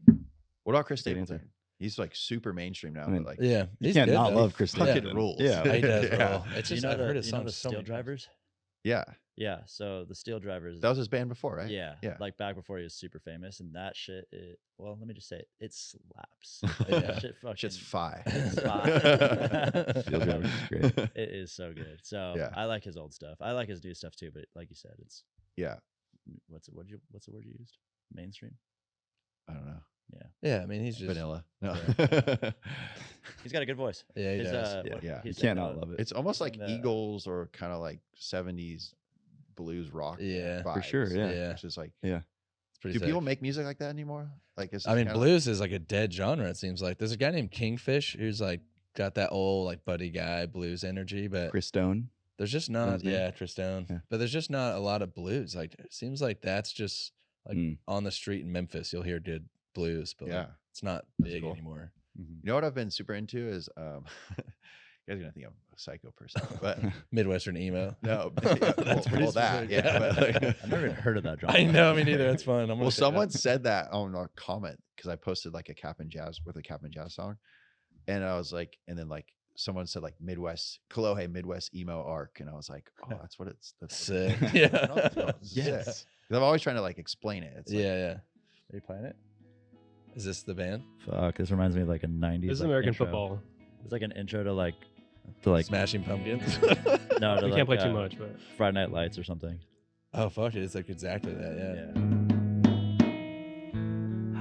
What about Chris Good answer. Stapleton? He's like super mainstream now. I mean, but like, Yeah, You he's can't good, not though. love Chris fucking Stapleton. rules. Yeah. He does Yeah. roll. It's Do you just know I've heard his you know songs the so Steel many times. Drivers? yeah, Yeah, so the Steel Drivers. that was his band before, right? Yeah, Yeah. like back before he was super famous, and that shit. Well, let me just say it slaps. Yeah. That shit fucking. Shit's fi. It's fire. Steel Drivers is great. It is so good. So Yeah. I like his old stuff. I like his new stuff too. But like you said, it's Yeah, what's the word you used? Mainstream. I don't know. Yeah, I mean he's just Vanilla. No. He's got a good voice. Yeah, he His, does. what Yeah. he You said, can't not love it. It's almost like the- Eagles or kind of like 70s blues rock. Yeah, for sure, vibes, yeah. Yeah. Which is like, It's pretty do people sick. make music like that anymore? Like, it's I mean, kinda- blues is like a dead genre. It seems like there's a guy named Kingfish who's like got that old like buddy guy blues energy, but Chris Stone. there's just that not. his name? Yeah, Tristone. Yeah. But there's just not a lot of blues. Like it seems like that's just like Mm. on the street in Memphis, you'll hear good blues, but Yeah. like, it's not That's big cool. anymore. Mhm. You know what I've been super into is, you guys are gonna think I'm a psycho person, but Midwestern emo. no, That's pretty well, that, specific. yeah. But like, I've never even heard of that genre. I know, me neither. It's fun. I'm gonna well, check it out. someone said that on a comment because I posted like a Cap and Jazz song, and I was like, and then like someone said like Kolohe Midwest emo arc, and I was like, oh, that's what it's. That's what Sick. it is. Yeah. No, it's sick. Yes. 'Cause I'm always trying to like explain it. It's like, Yeah. Are you playing it? Is this the band? Fuck, this reminds me of like a 90s. This is like, American intro. football. It's like an intro to like Smashing Pumpkins. no, to We like, can't play too much, but Friday Night Lights or something. Oh fuck it! It's like exactly that. Yeah.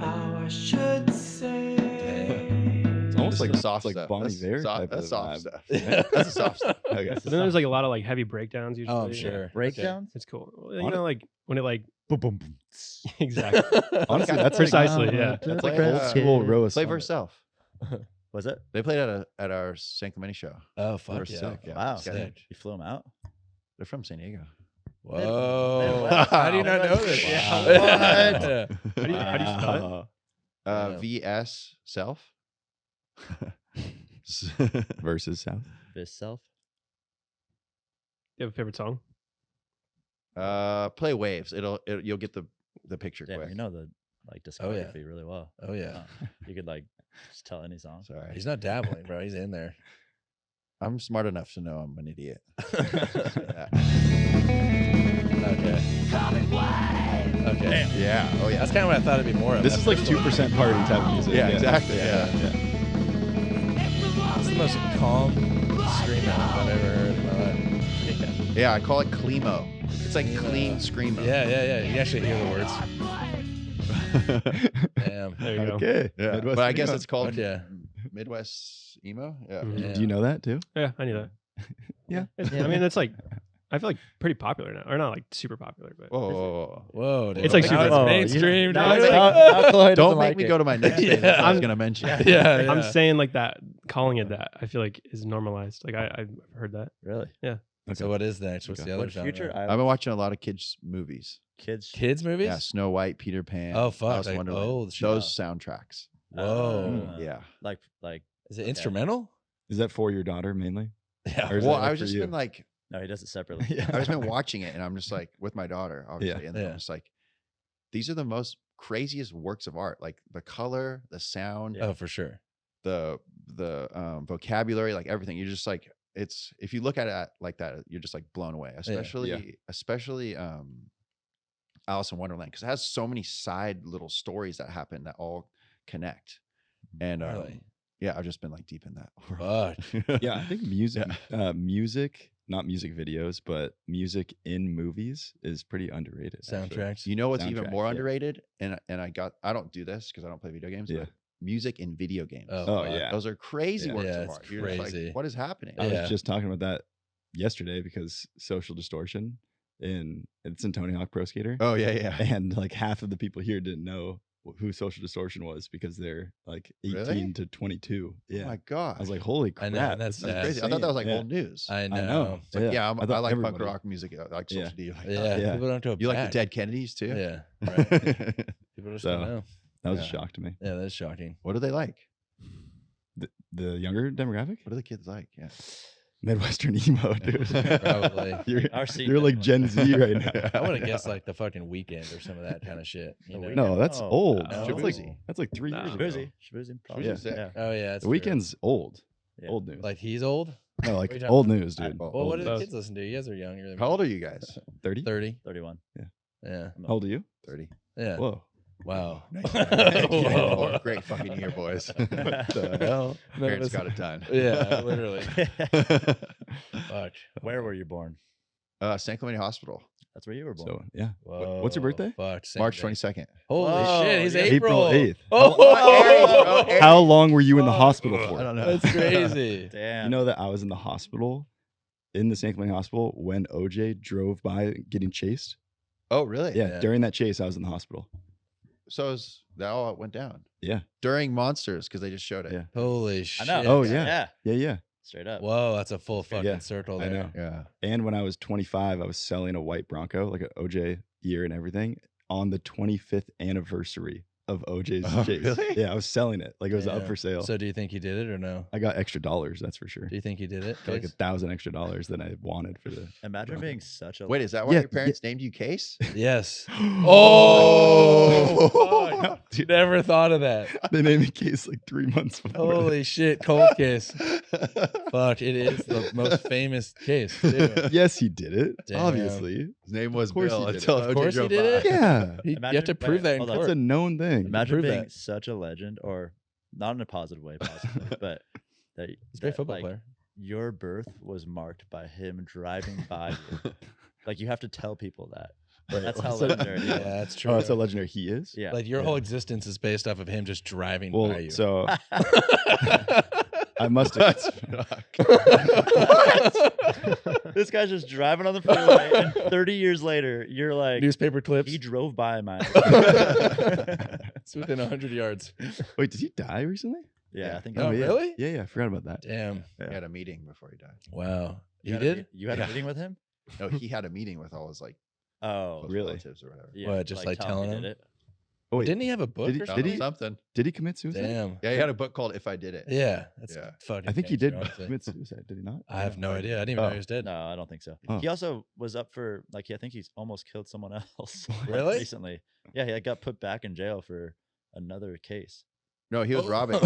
How I should say. It's almost This like is soft like stuff. Bonnie That's Bear. soft- type that's of soft vibe. stuff. Yeah. That's the soft stuff. Okay. but then there's like a lot of like heavy breakdowns usually. Oh, I'm sure. Breakdowns? It's cool. You know, like when it like Boom, boom, boom. exactly. Honestly, Okay. that's Precisely, yeah. That's That's like like, old school row of Play for Summit. yourself. Was it? They played at our San Clemente show. Oh They were fuck yeah! sick. Yeah. Wow. Sick. Sick. You flew him out? They're from San Diego. Whoa! Midwest. How do you not know Midwest. this? Yeah, Yeah. How do you spell it? Yeah. VS self. Versus South. This self? You have a favorite song? Play Waves. You'll get the picture Damn, quick. you know the like Oh, yeah. discography really well. Oh yeah. Huh. You could like just tell any song. Sorry. He's not dabbling, bro. He's in there. I'm smart enough to know I'm an idiot. Yeah. Okay. Okay. Yeah. Oh yeah. That's kind of what I thought it'd be more of. This is like 2% party type of music. Yeah, exactly, yeah. It's the most calm screamo I've ever heard in my life. Yeah, I call it Clemo. It's like clean screamo. Yeah. You actually hear the words. Damn. There you go. Okay. Yeah. Midwest But I guess emo. it's called Yeah. Midwest emo. Yeah. Mhm. Yeah. Do you know that too? Yeah, I knew that. Yeah. I mean, it's like I feel like pretty popular now, or not like super popular, but Whoa, whoa, whoa, whoa. Whoa, dude. It's like Now super- it's Oh, mainstream. Now dude. it's now Don't make me go to my next thing. Yeah. I was gonna mention. Yeah. I'm saying like that, calling it that. I feel like is normalized. Like I've heard that. Really? So what is next? What's Okay. the other What genre? future I've been watching a lot of kids movies. kids? Kids movies? Yeah, Snow White, Peter Pan. Oh, fuck, Alice in like Wonderland. old shit. Those soundtracks. Whoa. Yeah. Like Is it Okay. instrumental? Is that for your daughter mainly? Yeah. Or is Well, that I was for just you? been like, no, he does it separately. I've just been watching it, and I'm just like with my daughter, obviously, and then Yeah. I'm just like, these are the most craziest works of art. Like the color, the sound, Oh, for sure. the vocabulary, like everything. You're just like, it's if you look at it like that, you're just like blown away. Especially Alice in Wonderland, because it has so many side little stories that happen that all connect. And Really? yeah, I've just been like deep in that world. Fuck. Yeah, I think music, not music videos, but music in movies is pretty underrated. actually. Soundtracks. You know what's even Soundtrack, more yeah. underrated? And I don't do this because I don't play video games, Yeah. but music in video games. Oh, Oh, fuck. yeah. Those are crazy Yeah. works Yeah, of it's art. You're just crazy. like, what is happening? I Yeah. was just talking about that yesterday because Social Distortion it's in Tony Hawk Pro Skater. Oh yeah, yeah. And like half of the people here didn't know who Social Distortion was because they're like 18 Really? to 22. Yeah. Oh my god. I was like, holy I crap. know, and that's this is sad. crazy. I thought that was like insane. old news. I know. I know. It's like, yeah, I I thought like everybody- punk rock music. I like Yeah. social. Do you like Yeah, that? Yeah. people don't go You like the back. Dead Kennedys too? Yeah, right. People just don't So- know. That was a Yeah. shock to me. Yeah, that's shocking. What do they like? The younger demographic? What do the kids like? Yeah. Midwestern emo, dude. Probably. Our scene You're like Gen Z right now. I would have guessed like the fucking Weekend or some of that kind of shit. You know? No, that's Oh, old. no. That's like 3 years ago. Shaboozey, probably. Yeah. Yeah. Oh yeah, that's The true. Weekend's old. Yeah. Old news. Like he's old. No, What like are you talking old about? news, dude. Well, Well, what do the news. kids listen to? You guys are younger than How me. old are you guys? 30? 30. 31. Yeah. How old are you? 30. Yeah. Whoa. Wow. Whoa. Great fucking year, boys. What the hell? None of Parents us- got it done. Yeah, literally. Fuck. Where were you born? San Clemente Hospital, That's where you were born. So, yeah. Whoa, What's your birthday? Fuck. same March day. 22nd. Holy Whoa, shit, he's you're April. April 8th. Oh, Aries, bro. How long were you in the Oh, hospital I for? don't know. that's crazy. Damn. You know that I was in the hospital, in the San Clemente Hospital, when OJ drove by getting chased? Oh, really? Yeah, Yeah. during that chase, I was in the hospital. So that all went down Yeah. during Monsters because they just showed it. Yeah. Holy I shit. know. Oh, yeah. yeah. Yeah. Yeah. Straight up. Whoa, that's a full fucking Yeah, circle I there. know. Yeah. And when I was 25, I was selling a white Bronco, like an OJ year and everything, on the 25th anniversary of OJ's Oh, chase. really? Yeah, I was selling it. Like it was up Damn. for sale. So do you think he did it or no? I got extra dollars, that's for sure. Do you think he did it? Got like Case? 1,000 extra dollars than I wanted for the. Imagine being such a Wait, is that why Yeah, your parents named you Case? Yes. Oh! Oh, fuck. Never thought of that. They named me Case like 3 months before. Holy shit, cold case. Fuck, it is the most famous case. Too. Yes, he did it. Damn. Obviously. His name was Of course Bill he did until it. Of OJ course he drove did by. it. Yeah. You have Imagine- to prove that in hold on. That's court. a known thing. Imagine prove being that. such a legend, or not in a positive way, possibly, but that He's a great that, football like, player. your birth was marked by him driving by you. Like you have to tell people that. That's how so- legendary. Yeah, it is. that's true. Oh, that's how legendary he is? Yeah. Like your Yeah. whole existence is based off of him just driving by Well, you. so I must have. This guy's just driving on the freeway, and 30 years later, you're like, Newspaper clips. he drove by my. It's within 100 yards. Wait, did he die recently? Yeah, I think. Oh, yeah. really? Yeah, I forgot about that. Damn. He had a meeting before he died. Wow. You You had did? You had a Yeah. meeting with him? No, he had a meeting with all his like Oh, close really? relatives or whatever. yeah. What, just, like, tell him telling he him? did it? Oh, wait, Didn't he have a book Did he- or Tell something? him something. did he commit suicide? Damn. Yeah, he had a book called If I Did It. Yeah. That's Yeah. fucking I think he gangster, did honestly. commit suicide. Did he not? I have no idea. I didn't even know Oh. he was dead. No, I don't think so. Oh. He also was up for like I think he's almost killed someone else. Really? Recently. Yeah, he like, got put back in jail for another case. No, he was Oh. robbing.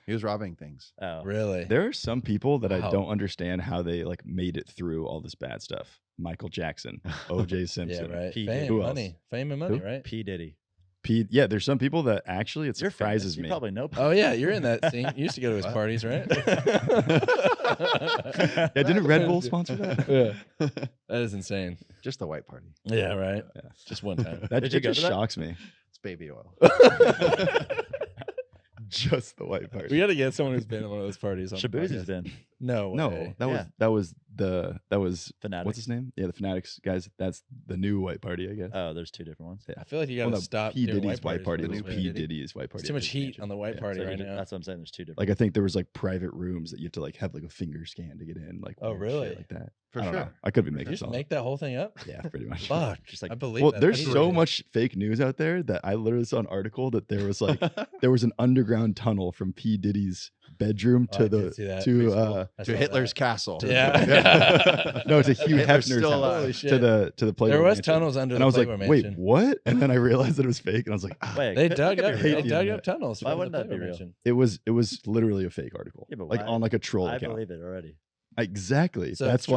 He was robbing things. Oh, Really? There are some people that I Wow. don't understand how they like made it through all this bad stuff. Michael Jackson, O.J. Yeah, Simpson. right. P. Fame, Who else? money. Fame and money, Who? right? P Diddy. Pete. Yeah, there's some people that actually it You're surprises famous. me. You probably know. Oh, yeah. You're in that scene. You used to go to his What? parties, right? Yeah, didn't Red Bull sponsor that? Yeah. That is insane. Just the white party. Yeah, right. Yeah. Just one time. That Did you go just to that? shocks me. It's baby oil. Just the white party. We got to get someone who's been in one of those parties. On the Shaboozey's podcast. been No, No, way. that was Fanatics. what's his name? Yeah, the Fanatics guys. That's the new white party, I guess. Oh, there's two different ones. I feel like you got to Well, no, stop P doing Diddy's white parties party for was a little P bit. Diddy's white party. There's too much at heat mansion. on the white Yeah. party So right you- now. That's what I'm saying. There's two different. Like I think there was like private rooms that you have to like have like a finger scan to get in. Like Oh, weird shit really? like that. For I don't sure. know. I could be Did making you this just all make that whole thing up? up. Yeah, pretty much. Fuck. Just like- I believe Well, that. there's That's so crazy. much fake news out there that I literally saw an article that there was like there was an underground tunnel from P Diddy's bedroom Oh, to I did see the that. to Pretty cool. I To saw Hitler's that. castle. Yeah. no to Hugh Hitler's Hefner's still house, alive. Holy shit. to the Playboy There was Mansion. tunnels under and the I was like, Playboy wait, Mansion. what? And then I realized that it was fake, and I was like, ah, Wait, They that dug could be up. real. hate They the dug internet. up tunnels. Why from the wouldn't that be Playboy real? Mansion. it was literally a fake article. Yeah, but like why- on like a troll I account. believe it already. Exactly. So that's it's true.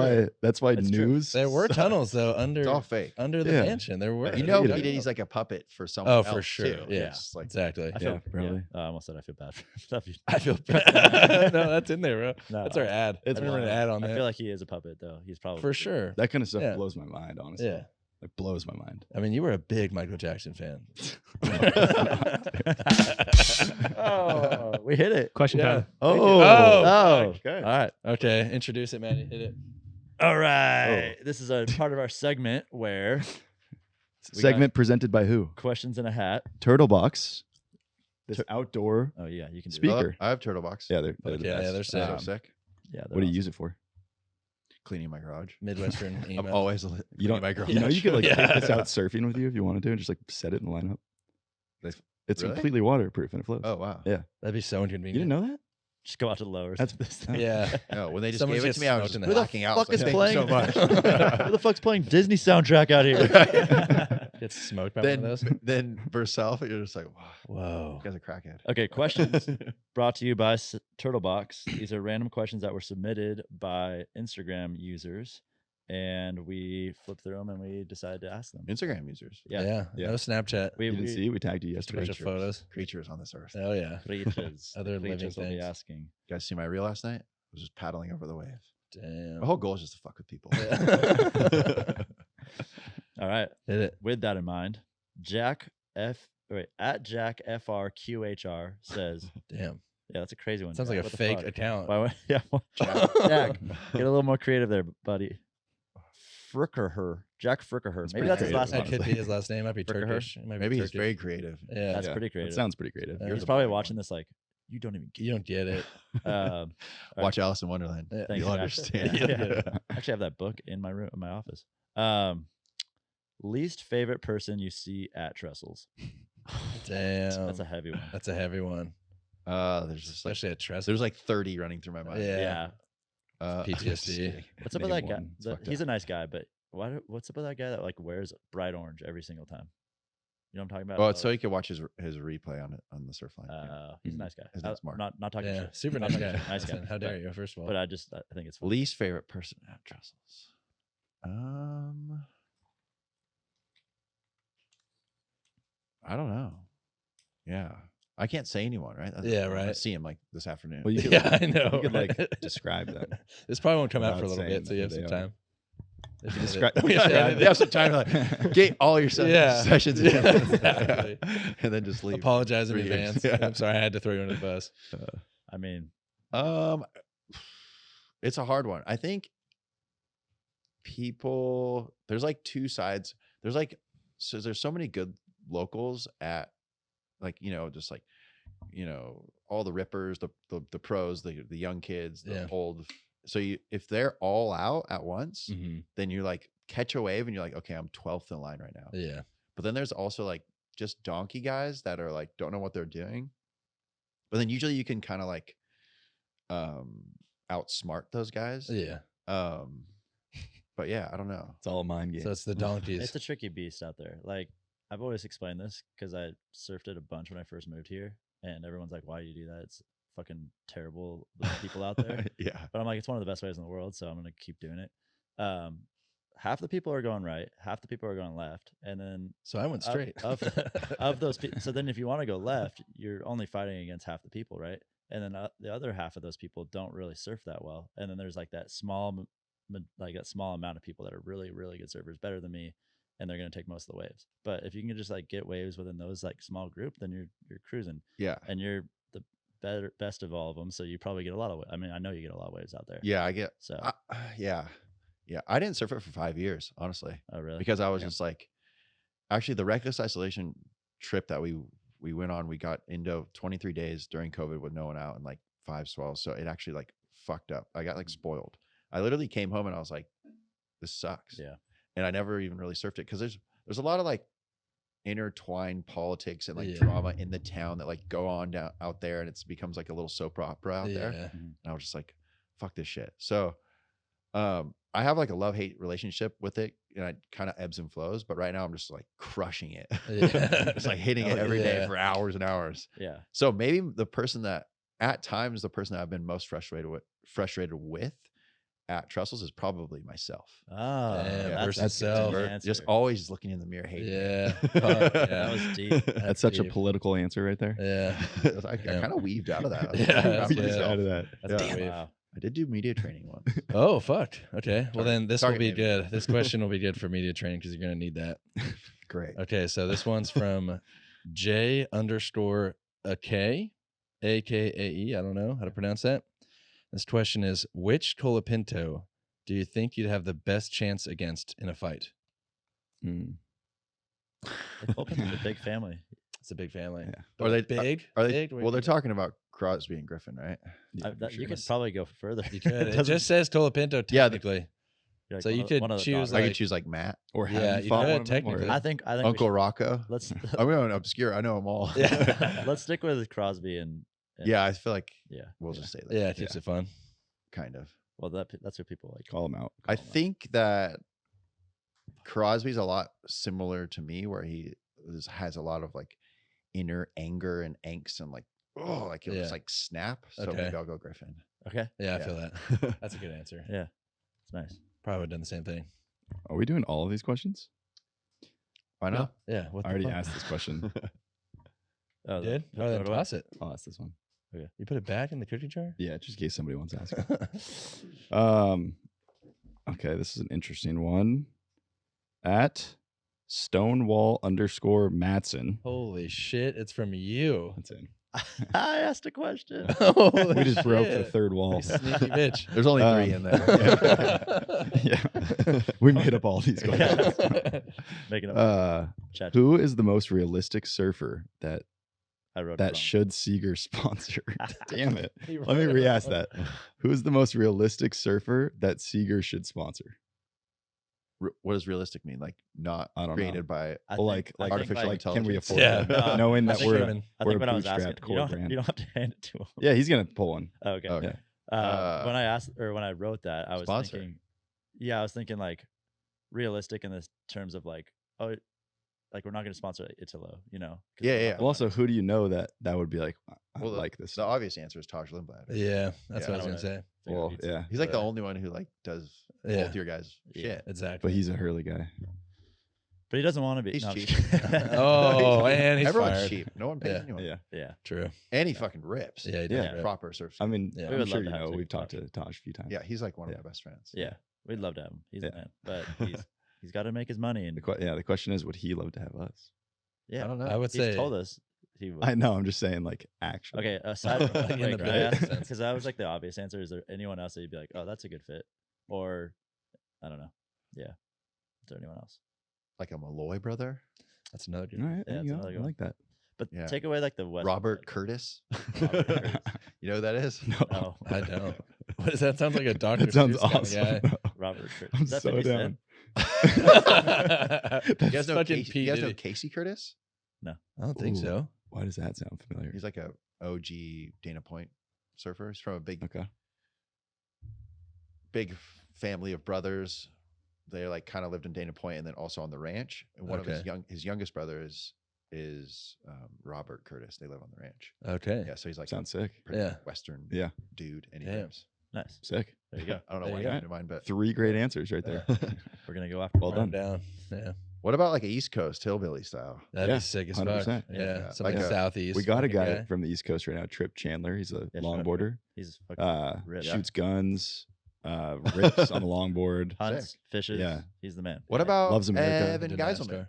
why It's true. news. There were tunnels though under It's all fake. under the Yeah. mansion. There were. You know, They P dug Diddy's up. like a puppet for someone Oh, else for sure. too. Yeah, It's like exactly. I feel, probably. I almost said I feel bad for stuff. I feel bad. No, that's in there, bro. No, That's our ad. It's I remember an wild. ad on I that. feel like he is a puppet though. He's probably For sure. That kind of stuff Yeah. blows my mind, honestly. Yeah. Like blows my mind. I mean, you were a big Michael Jackson fan. Oh, we hit it. Question Yeah. time. Oh. Oh. Okay. All right. Okay, introduce it, Manny. Hit it. All right. This is a part of our segment where Segment presented by who? Questions in a hat. Turtlebox. This outdoor Oh yeah, you can do speaker. I have Turtlebox. Yeah, they're Fuck the yeah, best. they're sick. So sick. Yeah. What do you use it for? Cleaning my garage. Midwestern I'm emo. always You cleaning don't. my garage. You know, you could like Yeah. take this out surfing with you if you wanted to, and just like set it and line up. It's Really? completely waterproof and it floats. Oh wow. Yeah. That'd be so You inconvenient. didn't know that? Just go out to the lowers. That's this thing. Yeah. No, when they just Someone gave it gets to me, I was smoked in just the blacking out. fuck I was is like, playing? "Thank you so much." Who the fuck's playing Disney soundtrack out here? Gets smoked by one of those. then for yourself, you're just like, wow, Whoa. you guys are crackhead. Okay, questions brought to you by Turtlebox. These are random questions that were submitted by Instagram users, and we flipped through them and we decided to ask them. Instagram users, Yeah. No Snapchat. We, You didn't see? We tagged you Just a yesterday. bunch of photos. creatures on this earth. Oh yeah. Creatures. Other living creatures will be things. asking. You guys see my reel last night? I was just paddling over the wave. Damn. My whole goal is just to fuck with people. All right. Hit it. With that in mind, at Jack FRQHR says, Damn. yeah, that's a crazy one. Sounds Jack. like a What the fake fuck? account. Why would- yeah, well, Jack, get a little more creative there, buddy. Frickerher. Jack Frickerher. Maybe pretty that's his creative, last That name. could be his last name. Might be Fricker her? Turkish. It might be Maybe he's Turkish. very creative. Yeah. That's Yeah, pretty creative. That sounds pretty creative. Yeah. He's probably watching this like, you don't even get You don't get it. Um, Watch Alice in Wonderland. Yeah. Thanks, You'll Jack. understand. Yeah. I actually have that book in my room, in my office. Least favorite person you see at Trestles. Damn. That's a heavy one. That's a heavy one. There's just like Especially at Tress. there's like 30 running through my mind. Yeah. Yeah. PTSD. What's up with Name that guy? one. It's fucked He's up. a nice guy, but what's up with that guy that like wears bright orange every single time? You know what I'm talking about? Well, it's so you can watch his replay on the surf line. He's a nice guy. His name's Mark. Not talking Yeah. shit. Super Not nice talking guy. shit. Nice guy. How dare you, first of all. But I think it's fun. Least favorite person at Trestles. I don't know. Yeah. I can't say anyone, right? Yeah, I right. see him like this afternoon. Well, you could, Yeah, I know. You could like describe them. This probably won't come out for a without little bit, so saying you have who some they are. time. If you Describe- did it. yeah, you have some time to like get all your Yeah. sessions in, Yeah, exactly. and then just leave. Apologize in 3 years. advance. Yeah. I'm sorry I had to throw you under the bus. I mean, It's a hard one. I think people, there's like two sides. There's like, so there's so many good locals at like, just like, all the rippers, the pros, the young kids, the Yeah. old. So if they're all out at once, Mm-hmm. then you like catch a wave and you're like, okay, I'm 12th in line right now. Yeah. But then there's also like just donkey guys that are like, don't know what they're doing. But then usually you can kind of like outsmart those guys. Yeah. But yeah, I don't know. It's all a mind game. So it's the donkeys. it's a tricky beast out there. Like I've always explained this because I surfed it a bunch when I first moved here, and everyone's like, "Why do you do that? It's fucking terrible. The people out there." Yeah. But I'm like, it's one of the best ways in the world, so I'm gonna keep doing it. Half the people are going right, half the people are going left, and then So I went straight. of those people. So then, if you want to go left, you're only fighting against half the people, right? And then the other half of those people don't really surf that well. And then there's like that small amount of people that are really, really good surfers, better than me, and they're gonna take most of the waves. But if you can just like get waves within those like small group, then you're cruising, Yeah. and you're the best of all of them. So you probably get a lot of. I mean, I know you get a lot of waves out there. Yeah. I get, So yeah. Yeah. I didn't surf it for 5 years, honestly, oh really? because I was just like, actually the reckless isolation trip that we went on, we got into 23 days during COVID with no one out and like 5 swells. So it actually like fucked up. I got like spoiled. I literally came home and I was like, this sucks. Yeah. And I never even really surfed it because there's a lot of like intertwined politics and like Yeah. drama in the town that like go on down out there, and it becomes like a little soap opera out there. Yeah. And I was just like, fuck this shit. So I have like a love-hate relationship with it, and it kind of ebbs and flows, but right now I'm just like crushing it. Yeah. Just like hitting it Oh, every day yeah. for hours and hours. Yeah. So maybe the person that at times the person that I've been most frustrated with at Trestles is probably myself. Oh, Yeah, versus that's self. a good Just answer. always looking in the mirror, hating. Yeah. it. Fuck, yeah. That was deep. That's such a deep. political answer right there. Yeah. I Yeah. kind of weaved out of that. I was Yeah, like, that's I'm good. myself. Out of that. That's Yeah. a wave. Wow. I did do media training once. Oh, fuck. Okay. Well, then this will Target be maybe. good. This question will be good for media training because you're going to need that. Great. Okay. So this one's from J_AK, AKAE. I don't know how to pronounce that. This question is, which Colapinto do you think you'd have the best chance against in a fight? Hmm. It's a big family. It's a big family. Yeah. Are they big? Are they? Big? Well, they're talking about Crosby and Griffin, right? Yeah, You sure. could probably go further. You could. It doesn't- just says Tolopinto Yeah, technically. you're like so one you of- could one of the choose, daughters. I like- could choose like Matt, Or have Yeah, you you fought could, one of them, or- technically. I think we Uncle should- Rocco. let's I'm going obscure. I know them all. Yeah. let's stick with Crosby and Yeah, I feel like yeah. we'll yeah. just say that. Yeah, it keeps it fun. Kind of. Well, that's what people like. Call him out. I Call him out. think that Crosby's a lot similar to me, where he has a lot of like inner anger and angst and like, oh, like it was Yeah. like snap. So Okay. maybe I'll go Griffin. Okay, Yeah, I Yeah. feel that. That's a good answer. yeah, it's nice. Probably would have done the same thing. Are we doing all of these questions? Why not? Yeah. What I the already fuck? asked this question. Oh, You did? the- Oh, then what do I- toss it. I'll ask this one. You put it back in the cookie jar? Yeah, just in case somebody wants to ask. Okay, this is an interesting one. At Stonewall_Mattson. Holy shit, it's from you. That's in. I asked a question. Holy We just broke the shit. third wall. You sneaky bitch. There's only three in there. Yeah. We made up all these questions. Making up. Chat. Who is the most realistic surfer that I wrote it that wrong. should Seager sponsor? Damn it. He Let me wrote it re-ask wrong. that. Who's the most realistic surfer that Seager should sponsor? What does realistic mean? Like not I don't know. created by I Well, think- like I think, artificial like, can we intelligence? afford Yeah. that? No, Knowing I that think we're what- I think what I was asking, bootstrapped core brand. you don't have to hand it to him. Yeah, he's gonna pull one. Oh, okay. Okay. When I asked or when I wrote that, I was Sponsor. thinking, I was thinking like realistic in this terms of like, oh, like we're not going to sponsor Italo, you know? 'cause Yeah, we're yeah. not Well, also, who do you know that would be like, I Well, like this? The obvious answer is Taj Lindblad. Yeah, that's Yeah. what I was gonna say. figure Well, he'd- yeah, He's like the But- only one who like does Yeah. both your guys' Yeah. shit. Exactly. but he's a Hurley guy. But he doesn't want to be. He's no, I'm cheap. just kidding. Oh, and he's Everyone's fired. cheap. No one pays Yeah. anyone. Yeah, yeah. True. And he fucking rips. Yeah, he Yeah. does. Yeah. rip. Proper surf. I mean, Yeah. We I'm would sure love you to have know. Seager We've talked Taj. to Taj a few times. Yeah, he's like one of Yeah. my best friends. Yeah. We'd love to have him. He's Yeah. the man. But he's got to make his money. And The question is, would he love to have us? yeah, I don't know. I would he's say told us he would. I know. I'm just saying, like, actually. Okay, aside from In the bit. because that was like the obvious answer. Is there anyone else that you'd be like, oh, that's a good fit? Or I don't know. Yeah. Is there anyone else? Like a Malloy brother. That's another good All one. right, Yeah, there it's you go. another I good like that. But Yeah. take away like the West. Robert Curtis. Robert Curtis. You know who that is? No, Oh, I don't. What is that? Sounds like a Dr. that sounds Seuss kind of awesome. Robert Curtis. I'm Is that so 50 Cent? down. guy. You guys know fucking Casey, P. you guys know Diddy. Casey Curtis? I don't think Ooh. so. Why does that sound familiar? He's like a OG Dana Point surfer. He's from a big Okay. family of brothers. They like kind of lived in Dana Point and then also on the ranch. And one of Okay. his youngest brother is Robert Curtis. They live on the ranch. Okay. Yeah, so he's like Sounds sick. pretty Yeah. Western Yeah. dude, and he Damn. rips. Nice. Sick. There you go. I don't know There why you he go. came to mind, but 3 great answers right there. We're gonna go after. Well more. done. Down. Yeah. what about like a East Coast hillbilly style? That'd Yeah, be sick as 100%. fuck. Yeah. Yeah. Something Like a- southeast. We got a fucking guy from the East Coast right now, Trip Chandler. He's a Yeah, longboarder. He's fucking ripped. Shoots guns, rips on the longboard. Hunts, Sick. fishes. Yeah. He's the man. What Yeah. about Loves America. Evan Did Geiselman?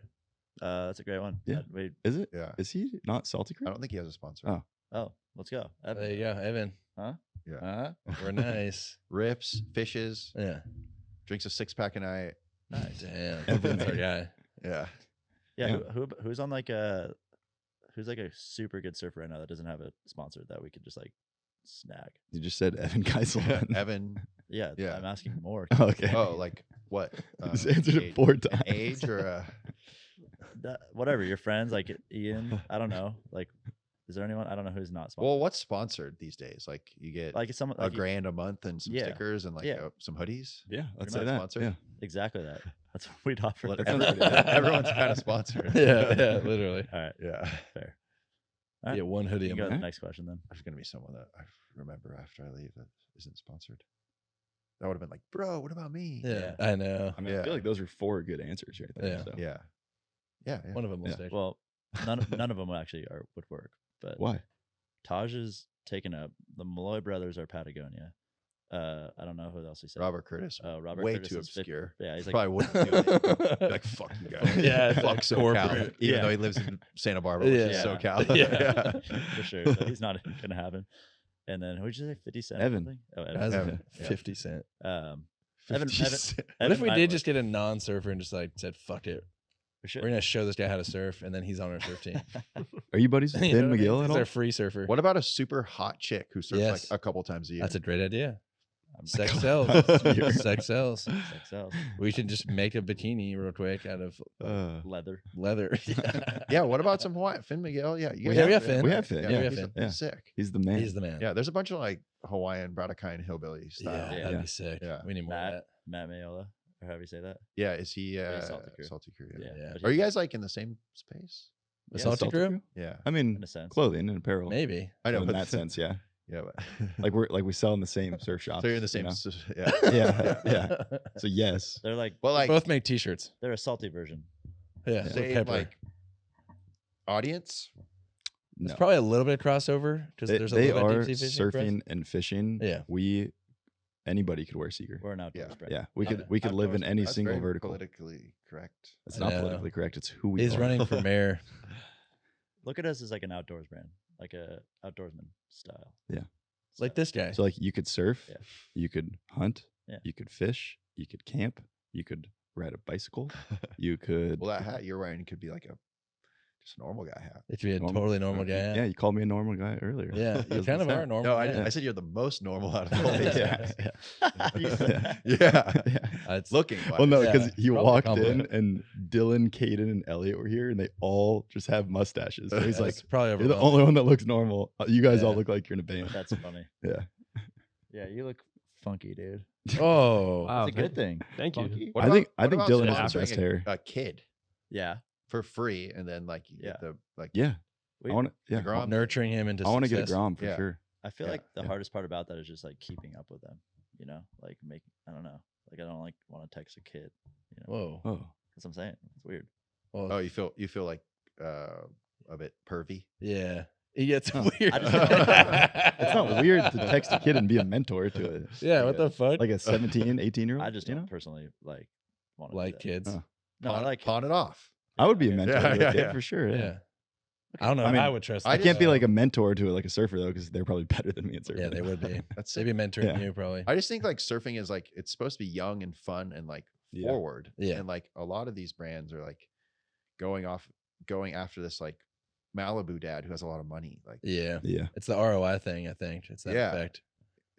NASCAR. That's a great one. Yeah. We, Is it? Yeah, Is he not Salty I Creek? don't think he has a sponsor. Oh. oh, let's go. There you go, Evan. Huh? Yeah. We're nice. Rips, fishes, Yeah. drinks a 6-pack a night. Nice. Damn. Evan. That's our guy. Yeah, Yeah. Yeah. Who's on like a who's like a super good surfer right now that doesn't have a sponsor that we could just like snag? You just said Evan Geiselman. Evan. Yeah. Yeah. I'm asking more. Okay. Oh, like what? Just answered it 4 an times. age or a Whatever your friends like Ian. I don't know. Like, is there anyone? I don't know who's not sponsored. well, what's sponsored these days? Like you get like someone a like grand a month and some Yeah. stickers and like Yeah. some hoodies. Yeah, let's Pretty say much that. sponsored. Yeah. exactly that. That's what we'd offer. Well, That sounds everybody- pretty good. everyone's kind of sponsored. Yeah, yeah, literally. All right. Yeah. Fair. All right. Yeah, one hoodie You a can go to month. the next question then. There's gonna be someone that I remember after I leave that isn't sponsored. That would have been like, bro, what about me? Yeah, I know. I mean, I Yeah. feel like those are 4 good answers right there. Yeah. So. Yeah. Yeah. One of them will Yeah. stay. Well, none of them actually would work. But Why? Taj is taken up. The Malloy brothers are Patagonia. I don't know who else he said. Robert Curtis. Robert way Curtis too is fif- obscure. Yeah, he's like Probably wouldn't do it. Be like, fuck you guys. Yeah, fuck like SoCal. corporate. Even Yeah. though he lives in Santa Barbara, which is Yeah. SoCal. Yeah. for sure. So he's not gonna happen. And then who'd you say? 50 Cent. or Evan. something? Oh, That's Evan, a yeah. 50 cent. Evan, 50 Evan, cent. What if Evan we might did work. just get a non-surfer and just like said fuck it? We're gonna show this guy how to surf, and then he's on our surf team. Are you buddies with You know Ben what I mean? McGill at He's all? our free surfer. What about a super hot chick who surfs Yes. like a couple times a year? That's a great idea. I'm Sex God. sells. Sex sells. sex sells. We should just make a bikini real quick out of Leather. leather. Yeah. What about some Hawaiian? Finn McGill? Yeah. You We guys have Finn. We have Finn. Yeah, Yeah, we have he's, Finn. he's Yeah. sick. he's the man. He's the man. Yeah. There's a bunch of like Hawaiian Bradakine hillbilly style. Yeah, Yeah. that'd Yeah. be sick. Yeah. We need more of that. Matt Mayola, or however you say that. Is he he's Salty Crew. Salty Crew? Yeah. Yeah. but Are you he's- guys like in the same space? The Yeah, Salty Salty Crew? Crew? Yeah. I mean, in a sense? clothing and apparel. Maybe. I know, in but that sense, yeah. Yeah. But Like we sell in the same surf shops. so you're in the same. know? Yeah. Yeah, yeah. So yes, They're like Well, like Both make T-shirts. they're a salty version. Yeah. with same pepper. like audience. no. There's probably a little bit of crossover because there's a they little bit are of deep sea fishing for us. surfing and fishing. Yeah. Anybody could wear Seager. We're an outdoors Yeah. brand. Yeah, we could live in Outdoors, any that's single very vertical. Politically correct. It's I not know. politically correct. It's who we He's are. running for mayor. Look at us as like an outdoors brand, like a outdoorsman style. Like this guy. So like you could surf, Yeah. you could hunt, Yeah. you could fish, you could camp, you could ride a bicycle, you could. Well, that hat you're wearing could be like just a normal guy hat. If you're a totally normal guy. Yeah, you called me a normal guy earlier. Yeah, you That's kind of the are same. normal. No, guy. I said you're the most normal out of all these Yeah. guys. Yeah. Yeah. That's Looking. Well, no, Yeah, because you probably walked in compliment. and Dylan, Caden, and Elliott were here, and they all just have mustaches. So he's like, that's probably "You're the overwhelming. only one that looks normal. You guys all Yeah. look like you're in a band." That's funny. Yeah. Yeah, you look funky, dude. Oh, Wow, It's a good thing. Thank you. Funky. What I think what Dylan sponsoring has the best hair. A kid Yeah. for free, and then like you Yeah. get the like Yeah, We- I want to. the Yeah, Grom. nurturing him into I want to get a success. Grom for Yeah. sure. I feel Yeah, like the yeah. hardest part about that is just like keeping up with them. You know, like I don't know. Like I don't like want to text a kid. You know, Whoa. Oh, that's what I'm saying. It's weird. Well, Oh, you feel like a bit pervy. yeah. He gets Huh. weird. I just- it's not weird to text a kid and be a mentor to it. Yeah, what the fuck? Like a 17, 18-year-old. I just you don't know? personally like want to like kids. Huh. No, I like pawn it off. I would be a Yeah. mentor Yeah, to a yeah, kid yeah. for sure. Yeah. Yeah. I don't know. I I, mean, would trust. I them. I can't be like a mentor to like a surfer though, because they're probably better than me at surfing. Yeah, they would be. That's They'd be mentoring Yeah. you probably. I just think like surfing is like it's supposed to be young and fun and like Yeah. forward. Yeah. And like a lot of these brands are like going after this like Malibu dad who has a lot of money. Like Yeah. Yeah. It's the ROI thing, I think. It's that Yeah. effect.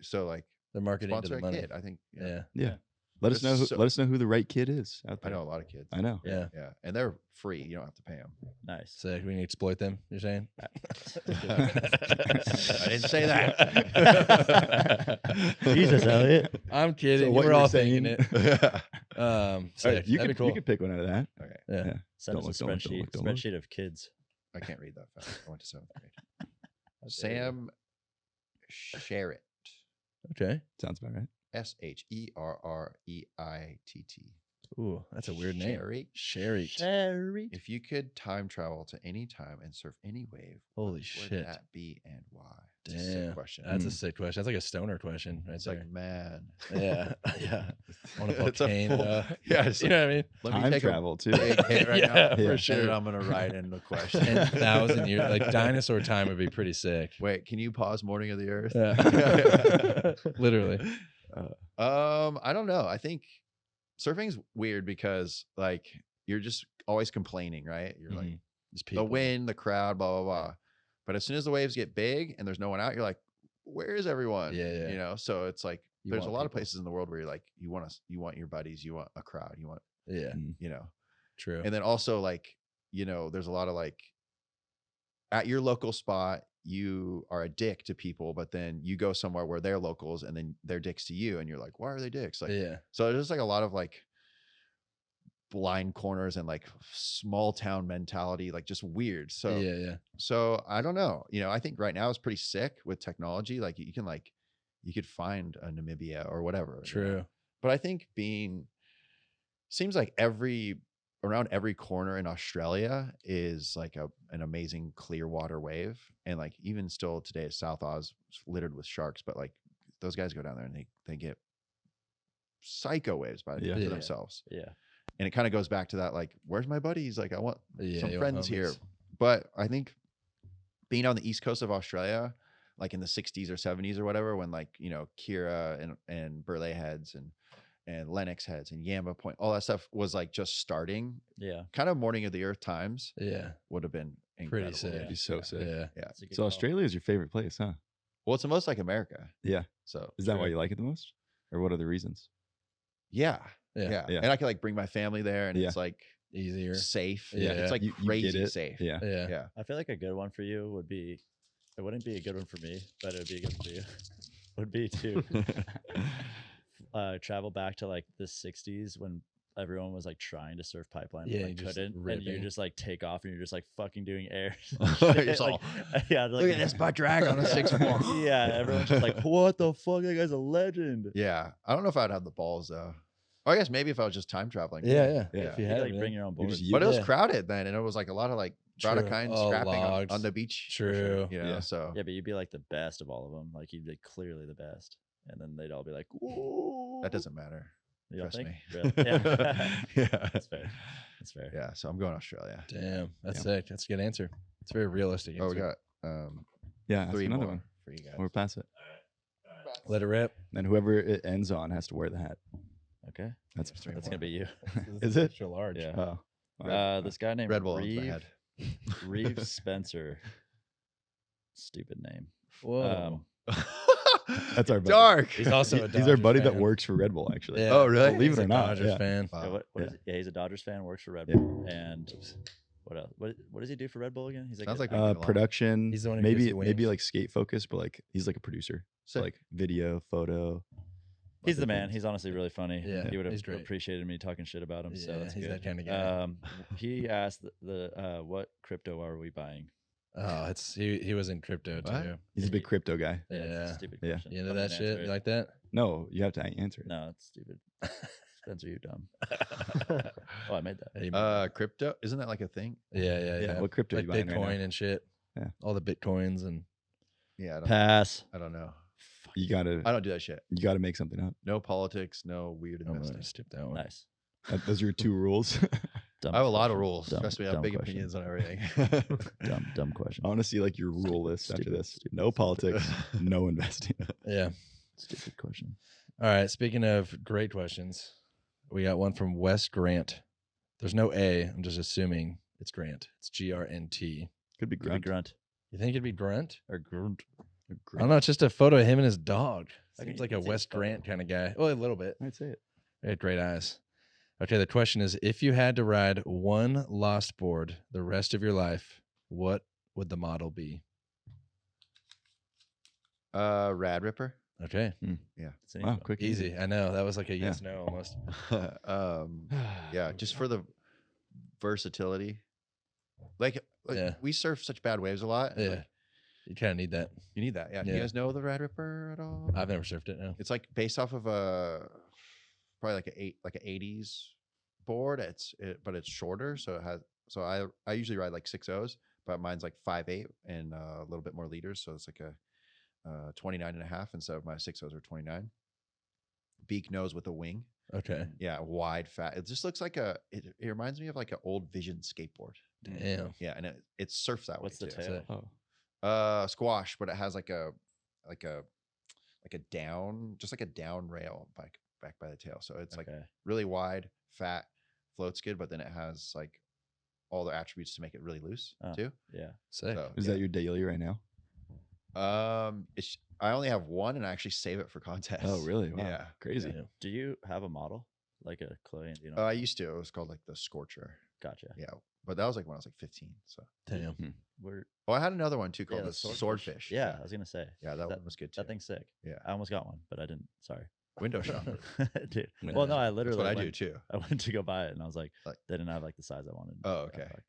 so like They're marketing to sponsor the a money. kid. I think Yeah. Yeah. Let us know. There's so- Let us know who the right kid is out I there. know a lot of kids. I know. Yeah. Yeah. And they're free. You don't have to pay them. nice. Sick. We can exploit them, you're saying? I didn't say that. Jesus, Elliott. I'm kidding. So what We're you're all saying- thinking it. All right, Sick. you That'd could be cool. you could pick one out of that. Okay. Yeah. Yeah. Send Don't us a look, don't look, spreadsheet. don't look. Spreadsheet of kids. I can't read that fast. I went to seventh grade. dare Sam Sherritt. Okay. Sounds about right. SHERREITT. Ooh, that's a weird name. Sherry. Sherry. Sherry. If you could time travel to any time and surf any wave, Holy what shit. would that be and why? It's a sick Damn. question. That's a sick question. That's like a stoner question right It's there. like, man. Yeah. Yeah. I want a It's a volcano. full- yeah, it's You know what I mean? Let Time take travel too. a big hit right Yeah, now. for And then sure. I'm going to write in the question. 10,000 years. Like dinosaur time would be pretty sick. Wait, can you pause Morning of the Earth? Yeah. Literally. I don't know. I think surfing's weird because like you're just always complaining, right? You're like Just the wind, the crowd, blah blah blah. But as soon as the waves get big and there's no one out, you're like, where is everyone? Yeah, yeah. You know, so it's like You there's a want lot of people. places in the world where you're like, you want your buddies, you want a crowd, you want, Yeah. you know. True. And then also like, you know, there's a lot of like at your local spot, you are a dick to people, but then you go somewhere where they're locals and then they're dicks to you and you're like, why are they dicks? Like, yeah. so there's just like a lot of like blind corners and like small town mentality, like just weird. So Yeah. Yeah. so I don't know. You know, I think right now it's pretty sick with technology. Like you could find a Namibia or whatever. you know? True. But I think seems like around every corner in Australia is like an amazing clear water wave. And like even still today, South Oz is littered with sharks, but like those guys go down there and they get psycho waves by Yeah. for Yeah. themselves. Yeah. And it kind of goes back to that, like, where's my buddies? Like, I want Yeah. some you friends want here. homies. But I think being on the East Coast of Australia, like in the 60s or 70s or whatever, when like, you know, Kira and Burley heads and Lennox Heads and Yamba Point, all that stuff was like just starting. Yeah. Kind of Morning of the Earth times Yeah. would have been incredible. Sick. That'd be so sick. Yeah. That's a good So call. Australia is your favorite place, huh? Well, it's the most like America. Yeah. So Is that why you like it the most? Or what are the reasons? Yeah. Yeah. And I can like bring my family there, and it's like Easier. safe. Yeah. It's like You get crazy it. safe. Yeah. Yeah. I feel like a good one for you would be, it wouldn't be a good one for me, but it would be a good one for you. Would be to travel back to like the 60s when everyone was like trying to surf pipeline, Yeah, but you just couldn't, and you ripping. just like take off and you're just like fucking doing air. You're Shit, just like, all, yeah, like, look at this butt drag on a 6'4". yeah, everyone's just like, what the fuck? That guy's a legend. Yeah. I don't know if I'd have the balls though. Or I guess maybe if I was just time traveling. Yeah. Yeah. If you You had could, like it, bring your own You board. just But it was Yeah. crowded then, and it was like a lot of like True. kind Oh, scrapping on logs. the beach. for True. sure, you know, Yeah. so Yeah, but you'd be like the best of all of them. Like you'd be clearly the best, and then they'd all be like, "Ooh." that doesn't matter. You don't trust think? me. Really? Yeah. Yeah. That's fair. That's fair. Yeah. So I'm going Australia. Damn, that's Yeah. sick. That's a good answer. It's very realistic. Oh, we answer. got Yeah, that's 3 another more one. for you guys. We're past it. Let it rip. And whoever it ends on has to wear the hat. Okay. That's Three That's more. gonna be you. Is it? Extra large? Yeah. Oh. All right. This guy named Red Bull owns my Reeve, head. Reeve Spencer. Stupid name. Whoa. That's our buddy. Dark. He's also a He's our Dodgers buddy that fan. works for Red Bull, actually. Yeah. Oh, really? Believe He's it a or not. Dodgers Yeah. fan. Wow. Yeah, what Yeah. is he? Yeah, he's a Dodgers fan. Works for Red Yeah. Bull. And what else? What does he do for Red Bull again? He's like Sounds a- like we get along. Production. He's the one who gives maybe you maybe wings. like skate focused, but like he's like a producer. So Sick. like video, photo. he's the other man. things. He's honestly really funny. Yeah, he would have he's great. appreciated me talking shit about him. So Yeah, that's he's good. that kind of guy. He asked the what crypto are we buying? Oh, it's he was in crypto What? too. He's a big crypto guy. it's a Yeah. stupid Yeah. question. You into I'm that gonna shit? answer You it. like that? No, you have to answer it. No, it's stupid. Spencer, you dumb. Oh, I made that. He made that. Crypto, isn't that like a thing? Yeah. What crypto Like you buying Bitcoin right now? and shit. Yeah. All the Bitcoins and Yeah, Pass. I don't know. You gotta I don't do that shit. you gotta make something up. No politics, no weird I'm investing. gonna skip that one. Nice. Those are your 2 rules. Dumb I have a lot of question. rules. Dumb- Trust me, I have dumb big question. opinions on everything. Dumb question. I want to see like your rule list after stupid, this. stupid, No politics, no investing. Yeah. Stupid question. All right. Speaking of great questions, we got one from Wes Grant. There's no A. I'm just assuming it's Grant. It's GRNT. Could be Could be grunt. grunt You think it'd be Grunt? or grunt. I don't know. It's just a photo of him and his dog. I Seems can- like you a can see Wes his photo. Grant kind of guy. Well, a little bit. I'd say it. He had great eyes. Okay, the question is, if you had to ride one lost board the rest of your life, what would the model be? Rad Ripper. Okay, It's an easy Wow, one. quick, easy. I know that was like a yes no almost. Yeah, just for the versatility. Like Yeah. we surf such bad waves a lot. and, Yeah, like, you kind of need that. you need that. Yeah. Do Yeah. you guys know the Rad Ripper at all? I've never surfed it. No. It's like based off of probably like an 80s board. But it's shorter, so it has. So I usually ride like 6.0s, but mine's like 5.8 and a little bit more liters, so it's like a 29.5 instead of my 6.0s or 29. Beak nose with a wing. Okay. Yeah, wide, fat. It just looks like it reminds me of like an old Vision skateboard. Damn. Yeah, and it surfs that What's way the too. tail? Oh, Squash, but it has like a down, just like a down rail back by the tail. So it's like Okay. really wide, fat, floats good, but then it has like all the attributes to make it really loose Oh. too. Yeah. Sick. So, is that your daily right now? I only have one, and I actually save it for contests. Oh, really? Wow. Yeah. Crazy. Yeah. Do you have a model like a Kolohe Andino? I used to. It was called like the Scorcher. Gotcha. Yeah, but that was like when I was like 15. So, Damn. We're oh, I had another one too called yeah, the Swordfish. Yeah, I was gonna say. yeah, that one was good too. That thing's sick. Yeah. I almost got one, but I didn't. Sorry. Window shopper. Dude. Yeah. Well, no, I That's literally what I went, do too. I went to go buy it and I was like, Like- they didn't have like the size I wanted. Oh, I was okay. like-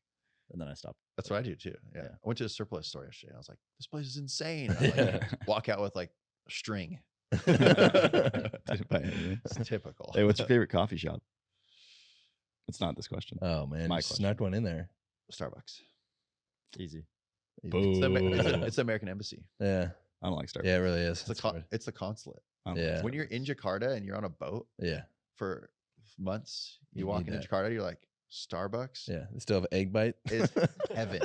and then I stopped. That's what I do too. Yeah. Yeah. I went to a surplus store yesterday. And I was like, this place is insane. I like, walk out with like string. It's typical. Hey, what's your favorite coffee shop? It's not this question. Oh man, My you snuck one in there. Starbucks. Easy. It's the, Boo. it's the American Embassy. Yeah, I don't like Starbucks. yeah, it really is. It's the, That's good. it's the consulate. I don't like Yeah. When you're in Jakarta and you're on a boat Yeah, for months, you You walk need into that. Jakarta, you're like, Starbucks yeah. They still have egg bite. is heaven.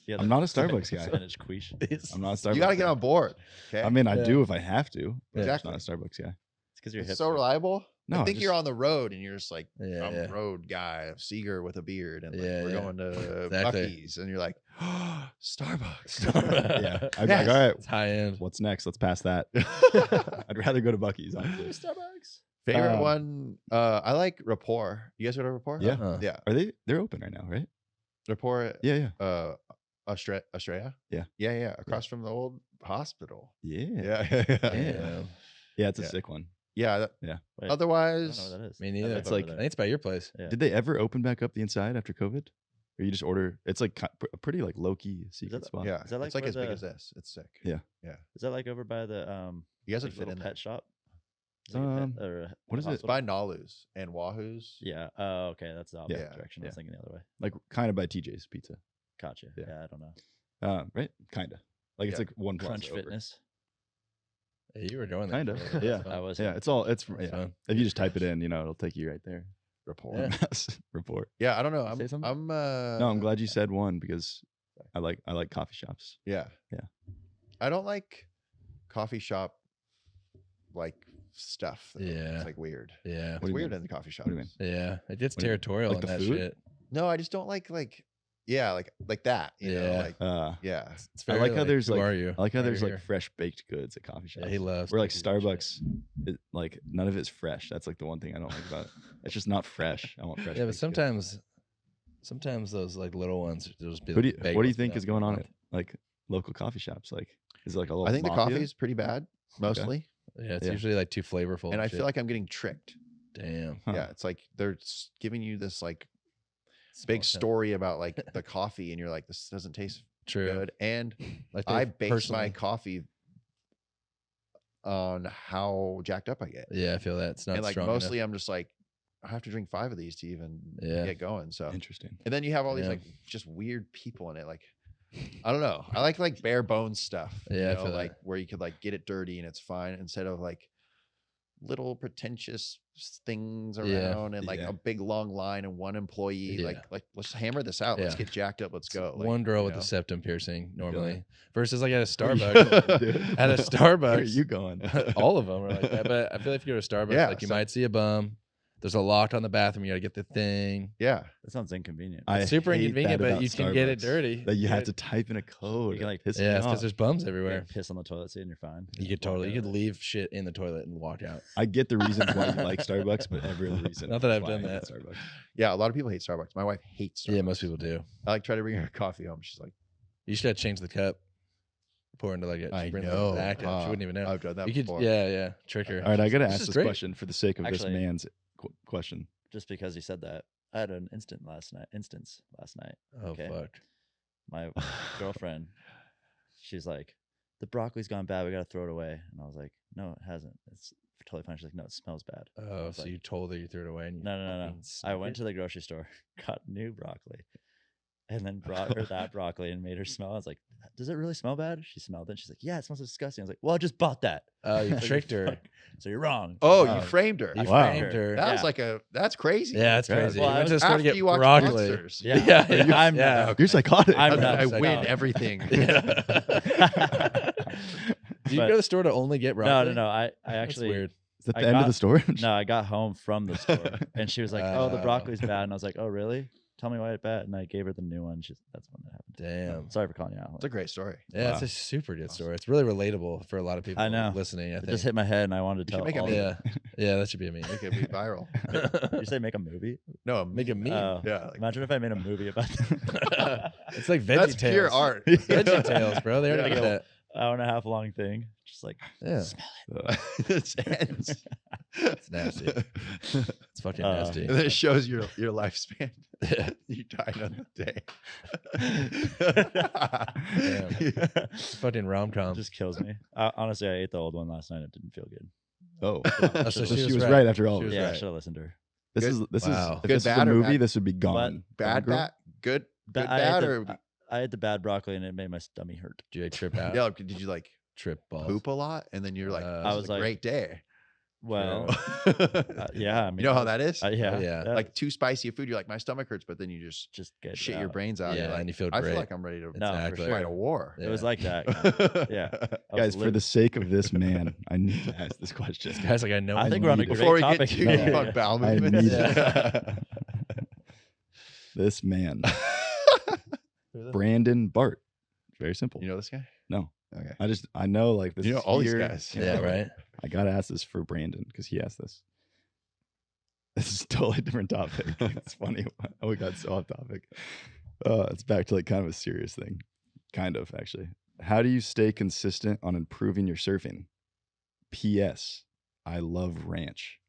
Yeah, I'm not a Starbucks guy. Spinach quiche. I'm not a Starbucks. You got to get guy. on board. Okay. I mean, I Yeah. do if I have to. But Exactly. I'm just not a Starbucks guy. It's because you're it's hipster. so reliable. No, I think just- you're on the road and you're just like, Yeah, I'm yeah. a road guy, Seager with a beard, and like, Yeah, we're yeah. going to Exactly. Buc-ee's, and you're like, Starbucks. Yeah, I'd be Yes. like, all right, It's high end. what's next? Let's pass that. I'd rather go to Buc-ee's. Honestly. Starbucks. Favorite one, I like Rapport. You guys go to Rapport? Yeah. Uh-huh. Yeah. Are they're open right now, right? Rapport, Yeah, Australia? Yeah. Yeah. Across from the old hospital. yeah. Yeah. Damn. Yeah, it's a Yeah. sick one. Yeah. Wait, I don't Otherwise, know what that is. Me I neither. live It's over like I there. think it's by your place. Yeah. Did they ever open back up the inside after COVID? Or you just order? It's like a pretty like low key secret that- spot. yeah. Is that like it's like where as big the- as this. It's sick. Yeah. Is that like over by the You guys would like fit little in pet there. shop? Is it like a pet, or a what is it? It's hospital? by Nalu's and Wahoo's. Yeah. Oh, okay. That's the opposite Yeah, direction. I was thinking the other way. Like kind of by TJ's Pizza. Gotcha. Yeah. Yeah, I don't know. Right? Kind of. Like it's Yeah. like one plaza Crunch over. Fitness. Yeah, you were doing that. Kind of. for a little bit. Yeah. That's fun. I was. Yeah, it's That's yeah. fun. If you just type it in, it'll take you right there. Rapport. Yeah. Report. Yeah, I don't know. Say something? I'm No, I'm glad you said one because I like coffee shops. Yeah. Yeah. I don't like coffee shop like stuff. though. Yeah. It's like weird. Yeah. It's do you weird mean? in the coffee shop. What do you mean? Yeah. It gets What do you mean? territorial Like in the that food? shit. No, I just don't like that. You know, Yeah. like yeah. It's I very, like how there's who like are you? I like how Why there's you're like here? fresh baked goods at coffee shops. Yeah, he loves. Where like cookies and shit. Starbucks, like none of it's fresh. That's like the one thing I don't like about it. It's just not fresh. I want fresh. Yeah, but baked sometimes those like little ones, they'll just be. goods. like What do you bagels think for is that going on month. at like local coffee shops? Like, is it like a little? I think the mafia? coffee is pretty bad mostly, Yeah, it's Yeah. usually like too flavorful. and I shit. feel like I'm getting tricked. damn. Huh. Yeah, it's like they're giving you this like Small big town. story about like the coffee, and you're like, this doesn't taste True. good. And Like I they base my personally- coffee on how jacked up I get. Yeah, I feel that it's not And like strong mostly enough. I'm just like, I have to drink 5 of these to even Yeah. get going. So Interesting. and then you have all these Yeah. like just weird people in it. Like I don't know. I like bare bones stuff. Yeah, I you know, feel like that. where you could like get it dirty and it's fine instead of like little pretentious things Yeah. around and like Yeah. a big long line and one employee. Yeah. Like let's hammer this out. Let's Yeah. get jacked up. Let's go. Like, One girl you with know? a septum piercing feel normally it. versus like at a Where you Starbucks. going, dude? At a Starbucks. Where are you going? All of them are like that. But I feel like if you go to Starbucks, Yeah, like you so- might see a bum. There's a lock on the bathroom. You got to get the thing. Yeah. That sounds inconvenient. I It's super hate inconvenient, that but about you can get it Starbucks, dirty. That you have get- to type in a code. You can, like, piss Yeah, me it's because off. there's bums You everywhere. can piss on the toilet seat and you're fine. You could Walk totally. You out could of there. leave shit in the toilet and walk out. I get the reasons why you like Starbucks, but every other reason. Not that I've why done I hate that. Starbucks. Yeah. A lot of people hate Starbucks. My wife hates Starbucks. Yeah, most people do. I like try to bring her coffee home. She's like, You should have changed the cup. Pour into like it. I bring know. The back up. She wouldn't even know. I've done that You could, before. yeah, trick her. All right, I got to This ask is this great. question for the sake of Actually- this man's question. Just because you said that, I had an instance last night. Oh Okay. fuck. My girlfriend, she's like, the broccoli's gone bad. We got to throw it away. And I was like, no, it hasn't. It's totally fine. She's like, no, it smells bad. Oh, was so like- you told her you threw it away and you No. fucking I snuck went it? to the grocery store, got new broccoli, and then brought her that broccoli and made her smell. I was like, does it really smell bad? She smelled it. She's like, yeah, it smells disgusting. I was like, well, I just bought that. Oh, you So tricked her. fuck- So you're wrong. Oh, Wow. you framed her. You Wow. framed her. That was Yeah. like that's crazy. Yeah, that's Okay. crazy. Well, you I went to the was- store to After get you watch broccoli. Monsters. Yeah, Yeah, I'm yeah. not. You're psychotic. I'm I not. win No. everything. Do you But- go to the store to only get broccoli? No. I That's actually weird. Is that I the end of got- the story? No, I got home from the store and she was like, "Oh, the Oh. broccoli's bad." And I was like, "Oh, really? Tell me why it's bad." And I gave her the new one. That's when it happened. Damn. Sorry for calling you out. It's a great story. Yeah, it's Wow. a super good story. It's really relatable for a lot of people I know. listening. I It think. just hit my head, and I wanted to You tell should make a all. meme. of Yeah, that should be a meme. It could be viral. Did you say make a movie? No, Make a meme. Oh, Yeah, like- imagine if I made a movie about that. It's like that's Veggie pure Tales. art. Veggie Tales, bro. They already Yeah. did that. Hour and a half long thing. Just like Yeah, It's ends. it's nasty. It's fucking nasty. And then it shows your lifespan. Yeah. You died on the day. It's fucking rom com. just kills me. Honestly, I ate the old one last night. It didn't feel good. Oh, So so she she was was right. right after all. She of was it. Yeah, I right. should have listened to her. This Good- is this Wow. is if Good, this is bad, a or movie, bad? this would be gone. bad, Girl? bad, good, Ba- good, I ate bad, the- or I ate the bad broccoli and it made my stomach hurt. Did you like, trip out? yeah? Did you like Trip balls. poop a lot, and then you're like, I this was is a like- great day. Well, Yeah. yeah. I mean, You know how that is? Yeah. Yeah. Like too spicy of food, you're like, my stomach hurts, but then you just just get shit it your out. brains out. Yeah, You're like, and you feel I great. feel like I'm ready to No, for Exactly. sure. fight a war. It was Yeah. like that. Yeah. I Guys, was for the sake of this man, I need to ask this question. This guy's like, I know. I him. think we're on a need it. great Before we topic. get too No. deep on bowel I movements. need Yeah. it. This man, Who the- Brandon Bart. Very simple. You know this guy? No, Okay. I know like this. You know is all these here. guys. Yeah, right. I gotta ask this for Brandon because he asked this. This is a totally different topic. It's funny. Oh, we got so off topic. It's back to like kind of a serious thing. Kind of, actually. How do you stay consistent on improving your surfing? P.S. I love ranch.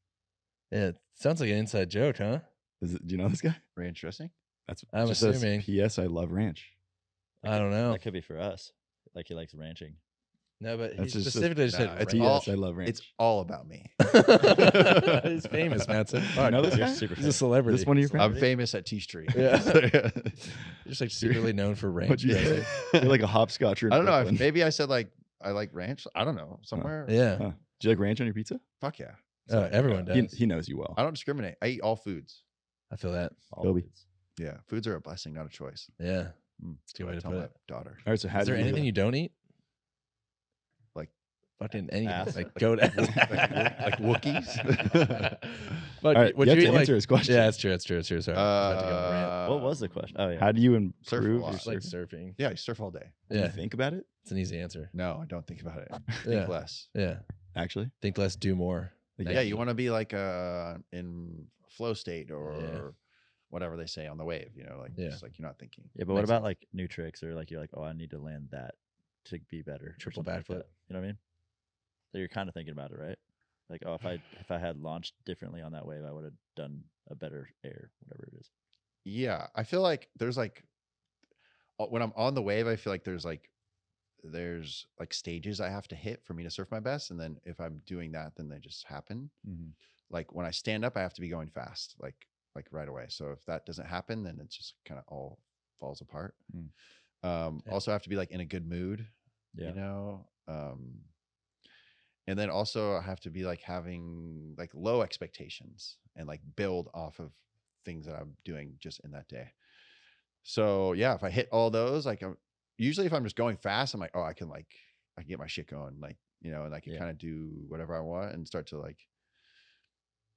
Yeah, it sounds like an inside joke, huh? Do you know this guy? Ranch dressing? That's I'm just says, assuming. P.S. I love ranch. I don't know. That could be for us. Like he likes ranching. No, but he That's just a- specifically just Nah, said it's ranch. all- P.S. I love ranch. It's all about me. He's famous, Mattson. You know this You're guy? super He's a famous. celebrity. This one of your I'm friends? famous at T Street. Yeah. Just like secretly known for ranch What'd you dressing. say? You're like a hopscotcher. in I don't know. Brooklyn. Maybe I said like I like ranch. I don't know. Somewhere. Yeah. Huh. Do you like ranch on your pizza? Fuck yeah. Oh, everyone does. He knows you well. I don't discriminate. I eat all foods. I feel that. All Kobe. foods. Yeah. Foods are a blessing, not a choice. Yeah. Mm. It's a good I way to tell put my it. daughter. All right, so how Is do there you anything you don't eat? Like fucking anything. ass? Like goat ass. like Wookiees. Fuck, All right, would you have eat, to like- answer his question. Yeah, that's true. That's true. That's true. Sorry. I was about to go on a rant. What was the question? Oh yeah. How do you Surf a improve lot. your Just like surfing? surfing. Yeah, you surf all day. Do you Yeah, think about it? it's an easy answer. No, I don't think about it. Yeah. Think less. Yeah. Actually, Think less, do more. Like, Yeah, you want to be like in flow state or Yeah. whatever they say on the wave. You know, like Yeah. just like you're not thinking. Yeah, but what Makes about like new tricks or like you're like, oh, I need to land that to be better. or Triple something like backflip. that. You know what I mean? So you're kind of thinking about it, right? Like, oh, if I had launched differently on that wave, I would have done a better air, whatever it is. Yeah, I feel like there's like when I'm on the wave, I feel like there's like stages I have to hit for me to surf my best, and then if I'm doing that, then they just happen. Mm-hmm. Like when I stand up, I have to be going fast, like right away. So if that doesn't happen, then it just kind of all falls apart. Mm. Yeah. Also, I have to be like in a good mood, Yeah. you know. And then also I have to be like having like low expectations and like build off of things that I'm doing just in that day. So yeah, if I hit all those, like usually if I'm just going fast, I'm like, oh, I can get my shit going, like, you know, and I can Yeah. kind of do whatever I want and start to like,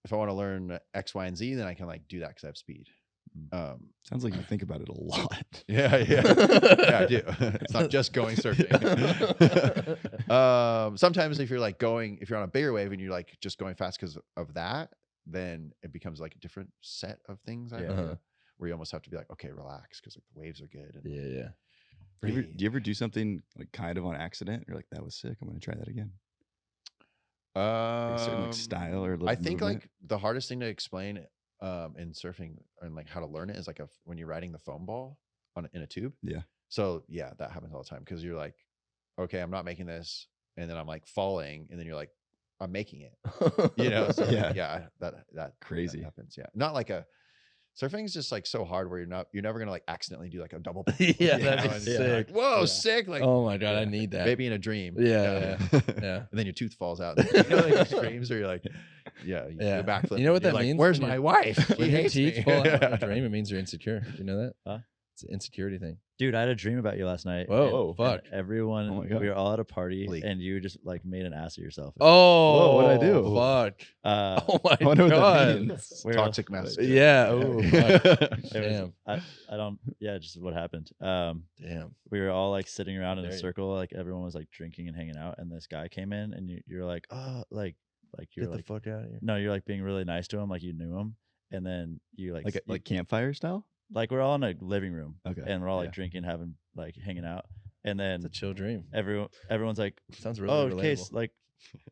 if I want to learn X, Y, and Z, then I can like do that because I have speed. sounds like you think about it a lot. Yeah, yeah, I do. It's not just going surfing. Sometimes if you're on a bigger wave and you're like just going fast because of that, then it becomes like a different set of things. I Yeah. think, Uh-huh. where you almost have to be like, okay, relax because like the waves are good. And Yeah. Do you ever do something like kind of on accident? You're like, that was sick. I'm going to try that again. Like a certain like style or I think movement? like the hardest thing to explain in surfing and like how to learn it is like when you're riding the foam ball in a tube. Yeah. So yeah, that happens all the time because you're like, okay, I'm not making this, and then I'm like falling, and then you're like, I'm making it. You know? So Yeah. that Crazy. that happens. Yeah, not like surfing is just like so hard where you're never gonna like accidentally do like a double. Yeah, you that'd know, be and you're like, sick. whoa, Yeah. sick! Like, Oh my god, I yeah. need that. Maybe in a dream. Yeah. And then your tooth falls out. You know, like these dreams where you're like, you Yeah. go backflip. You know what and you're that like, means Where's when my you- wife? She When your hates teeth me. fall out in a dream, it means you're insecure. Do you know that? Huh? It's an insecurity thing. Dude, I had a dream about you last night. Whoa, and fuck. everyone, Oh my God. we were all at a party Bleak. and you just like made an ass of yourself. Oh, what'd I do? Fuck. Uh, Oh my I wonder what that god. means. we were all- Toxic masculinity. Yeah. Oh, fuck. it was- Damn. I don't, yeah, just what happened. Damn. We were all like sitting around in a There you- circle, like everyone was like drinking and hanging out, and this guy came in, and you're like, oh, like you're Get like, the fuck out of here. no, you're like being really nice to him, like you knew him, and then you like, Like campfire style? like we're all in a living room, Okay. and we're all like Yeah. drinking, having like hanging out, and then It's a chill dream. everyone's like, Sounds really oh, relatable. Case, like,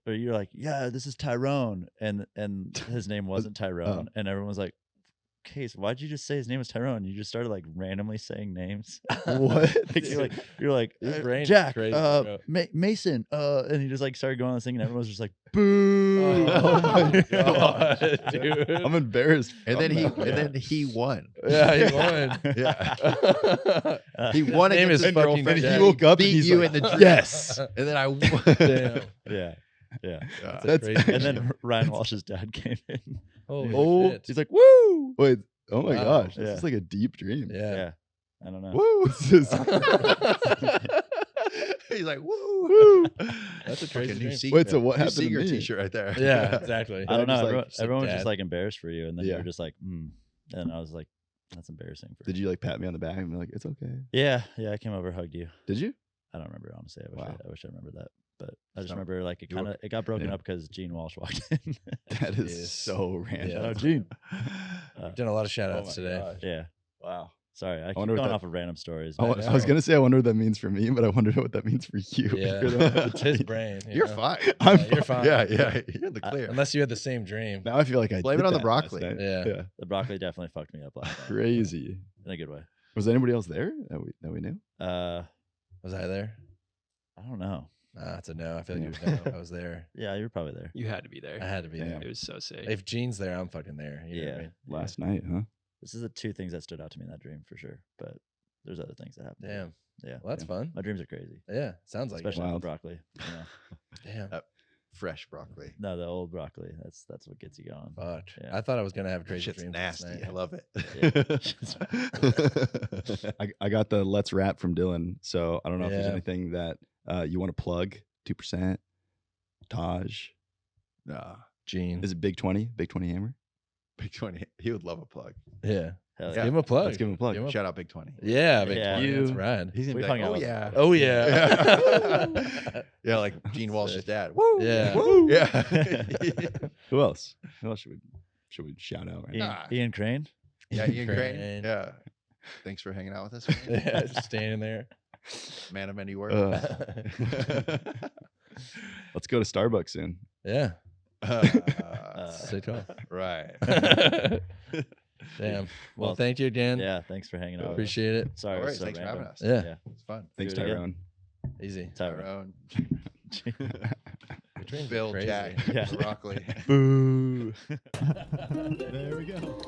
or you're like, yeah, this is Tyrone, and his name wasn't Tyrone, and everyone was like, Case, why'd you just say his name was Tyrone? You just started like randomly saying names. What? Like, you're like Your brain is Jack, crazy, bro. Mason, and he just like started going on this thing, and everyone was just like, boo. Oh my god, dude. I'm embarrassed. And from then that. he won. Yeah, he won. Yeah. He won Name against is his fucking girlfriend. Jack. He woke up and beat he's you like, in the yes. And then I won. Damn. Yeah. Yeah. That's That's crazy. And then Ryan Walsh's dad came in. Holy Oh, shit. He's like, "Woo!" Wait, oh my Wow. gosh, this Yeah. is like a deep dream. Yeah. Yeah. I don't know. Woo! This is- He's like, woo! Woo! That's a Fucking crazy new dream. Seager, Wait, so what new happened to Seager me? t-shirt right there. Yeah, exactly. I don't know. just, like, Everyone was dad. just like embarrassed for you, and then you Yeah. were just like, and I was like, that's embarrassing. For Did you like pat me on the back and be like, it's okay? Yeah, I came over, hugged you. Did you? I don't remember honestly. Wow. I wish I remembered that, but I just No, remember like it you were- got broken yeah. up because Gene Walsh walked in. That is Yes. so random. Yeah. Oh, Gene. We've done a lot of shout Oh outs my today. gosh. Yeah. Wow. Sorry, I keep wonder what going that- off of random stories. I, but- I was gonna say I wonder what that means for me, but I wonder what that means for you. Yeah. You're the one with It's the his brain. brain. You're know? fine. I'm Yeah, you're fine. Yeah, you're in the I- clear. Unless you had the same dream. Now I feel like I Blame did it on the that broccoli. last night. Yeah. The broccoli definitely fucked me up last night. Crazy. In a good way. Was anybody else there that we knew? Was I there? I don't know. Nah, it's a no. I feel like you would know. I was there. Yeah, you were probably there. You had to be I there. had to be Damn. there. It was so sick. If Gene's there, I'm fucking there. You know what I mean? Last night, huh? This is the two things that stood out to me in that dream for sure. But there's other things that happened. Damn. Yeah. Well, that's fun. My dreams are crazy. Yeah. Sounds like Especially it. the Wild. broccoli. You know? Damn. Fresh broccoli. No, the old broccoli. That's what gets you going. Fuck. Yeah. I thought I was gonna have That crazy shit's dreams. last nasty. night. I love it. I got the Let's Rap from Dylan. So I don't know if there's Yeah. anything that you want to plug. 2%. Taj. Nah. Gene. Is it Big 20? Big 20 Hammer? Big 20. He would love a plug. Yeah. Hell Give yeah. him a plug. Let's give him a plug. Give him a- Shout out Big 20. Yeah, Big Yeah. 20. That's You- rad. He's gonna We be like, hung out oh with yeah. Oh yeah. Yeah. Yeah, like Gene Walsh's dad. Woo! Yeah. Woo! Yeah. Who else? Who else should we shout out right Ian, now? Ian Crane. Yeah, Ian Crane. Crane. Yeah. Thanks for hanging out with us. Yeah, just standing there. Man of many words. Let's go to Starbucks soon. Yeah. Sick call. Right. Damn. Well, Well, thank you again. Yeah, thanks for hanging out. with us. Appreciate it. Sorry, No it was worries. so Thanks for having random. us. Yeah. Yeah. It's fun. Thanks, Do it again. Tyrone. Easy. Tyrone. Tyrone. Your dreams are Bill, crazy. Jack, Yeah. broccoli. Boo. There we go.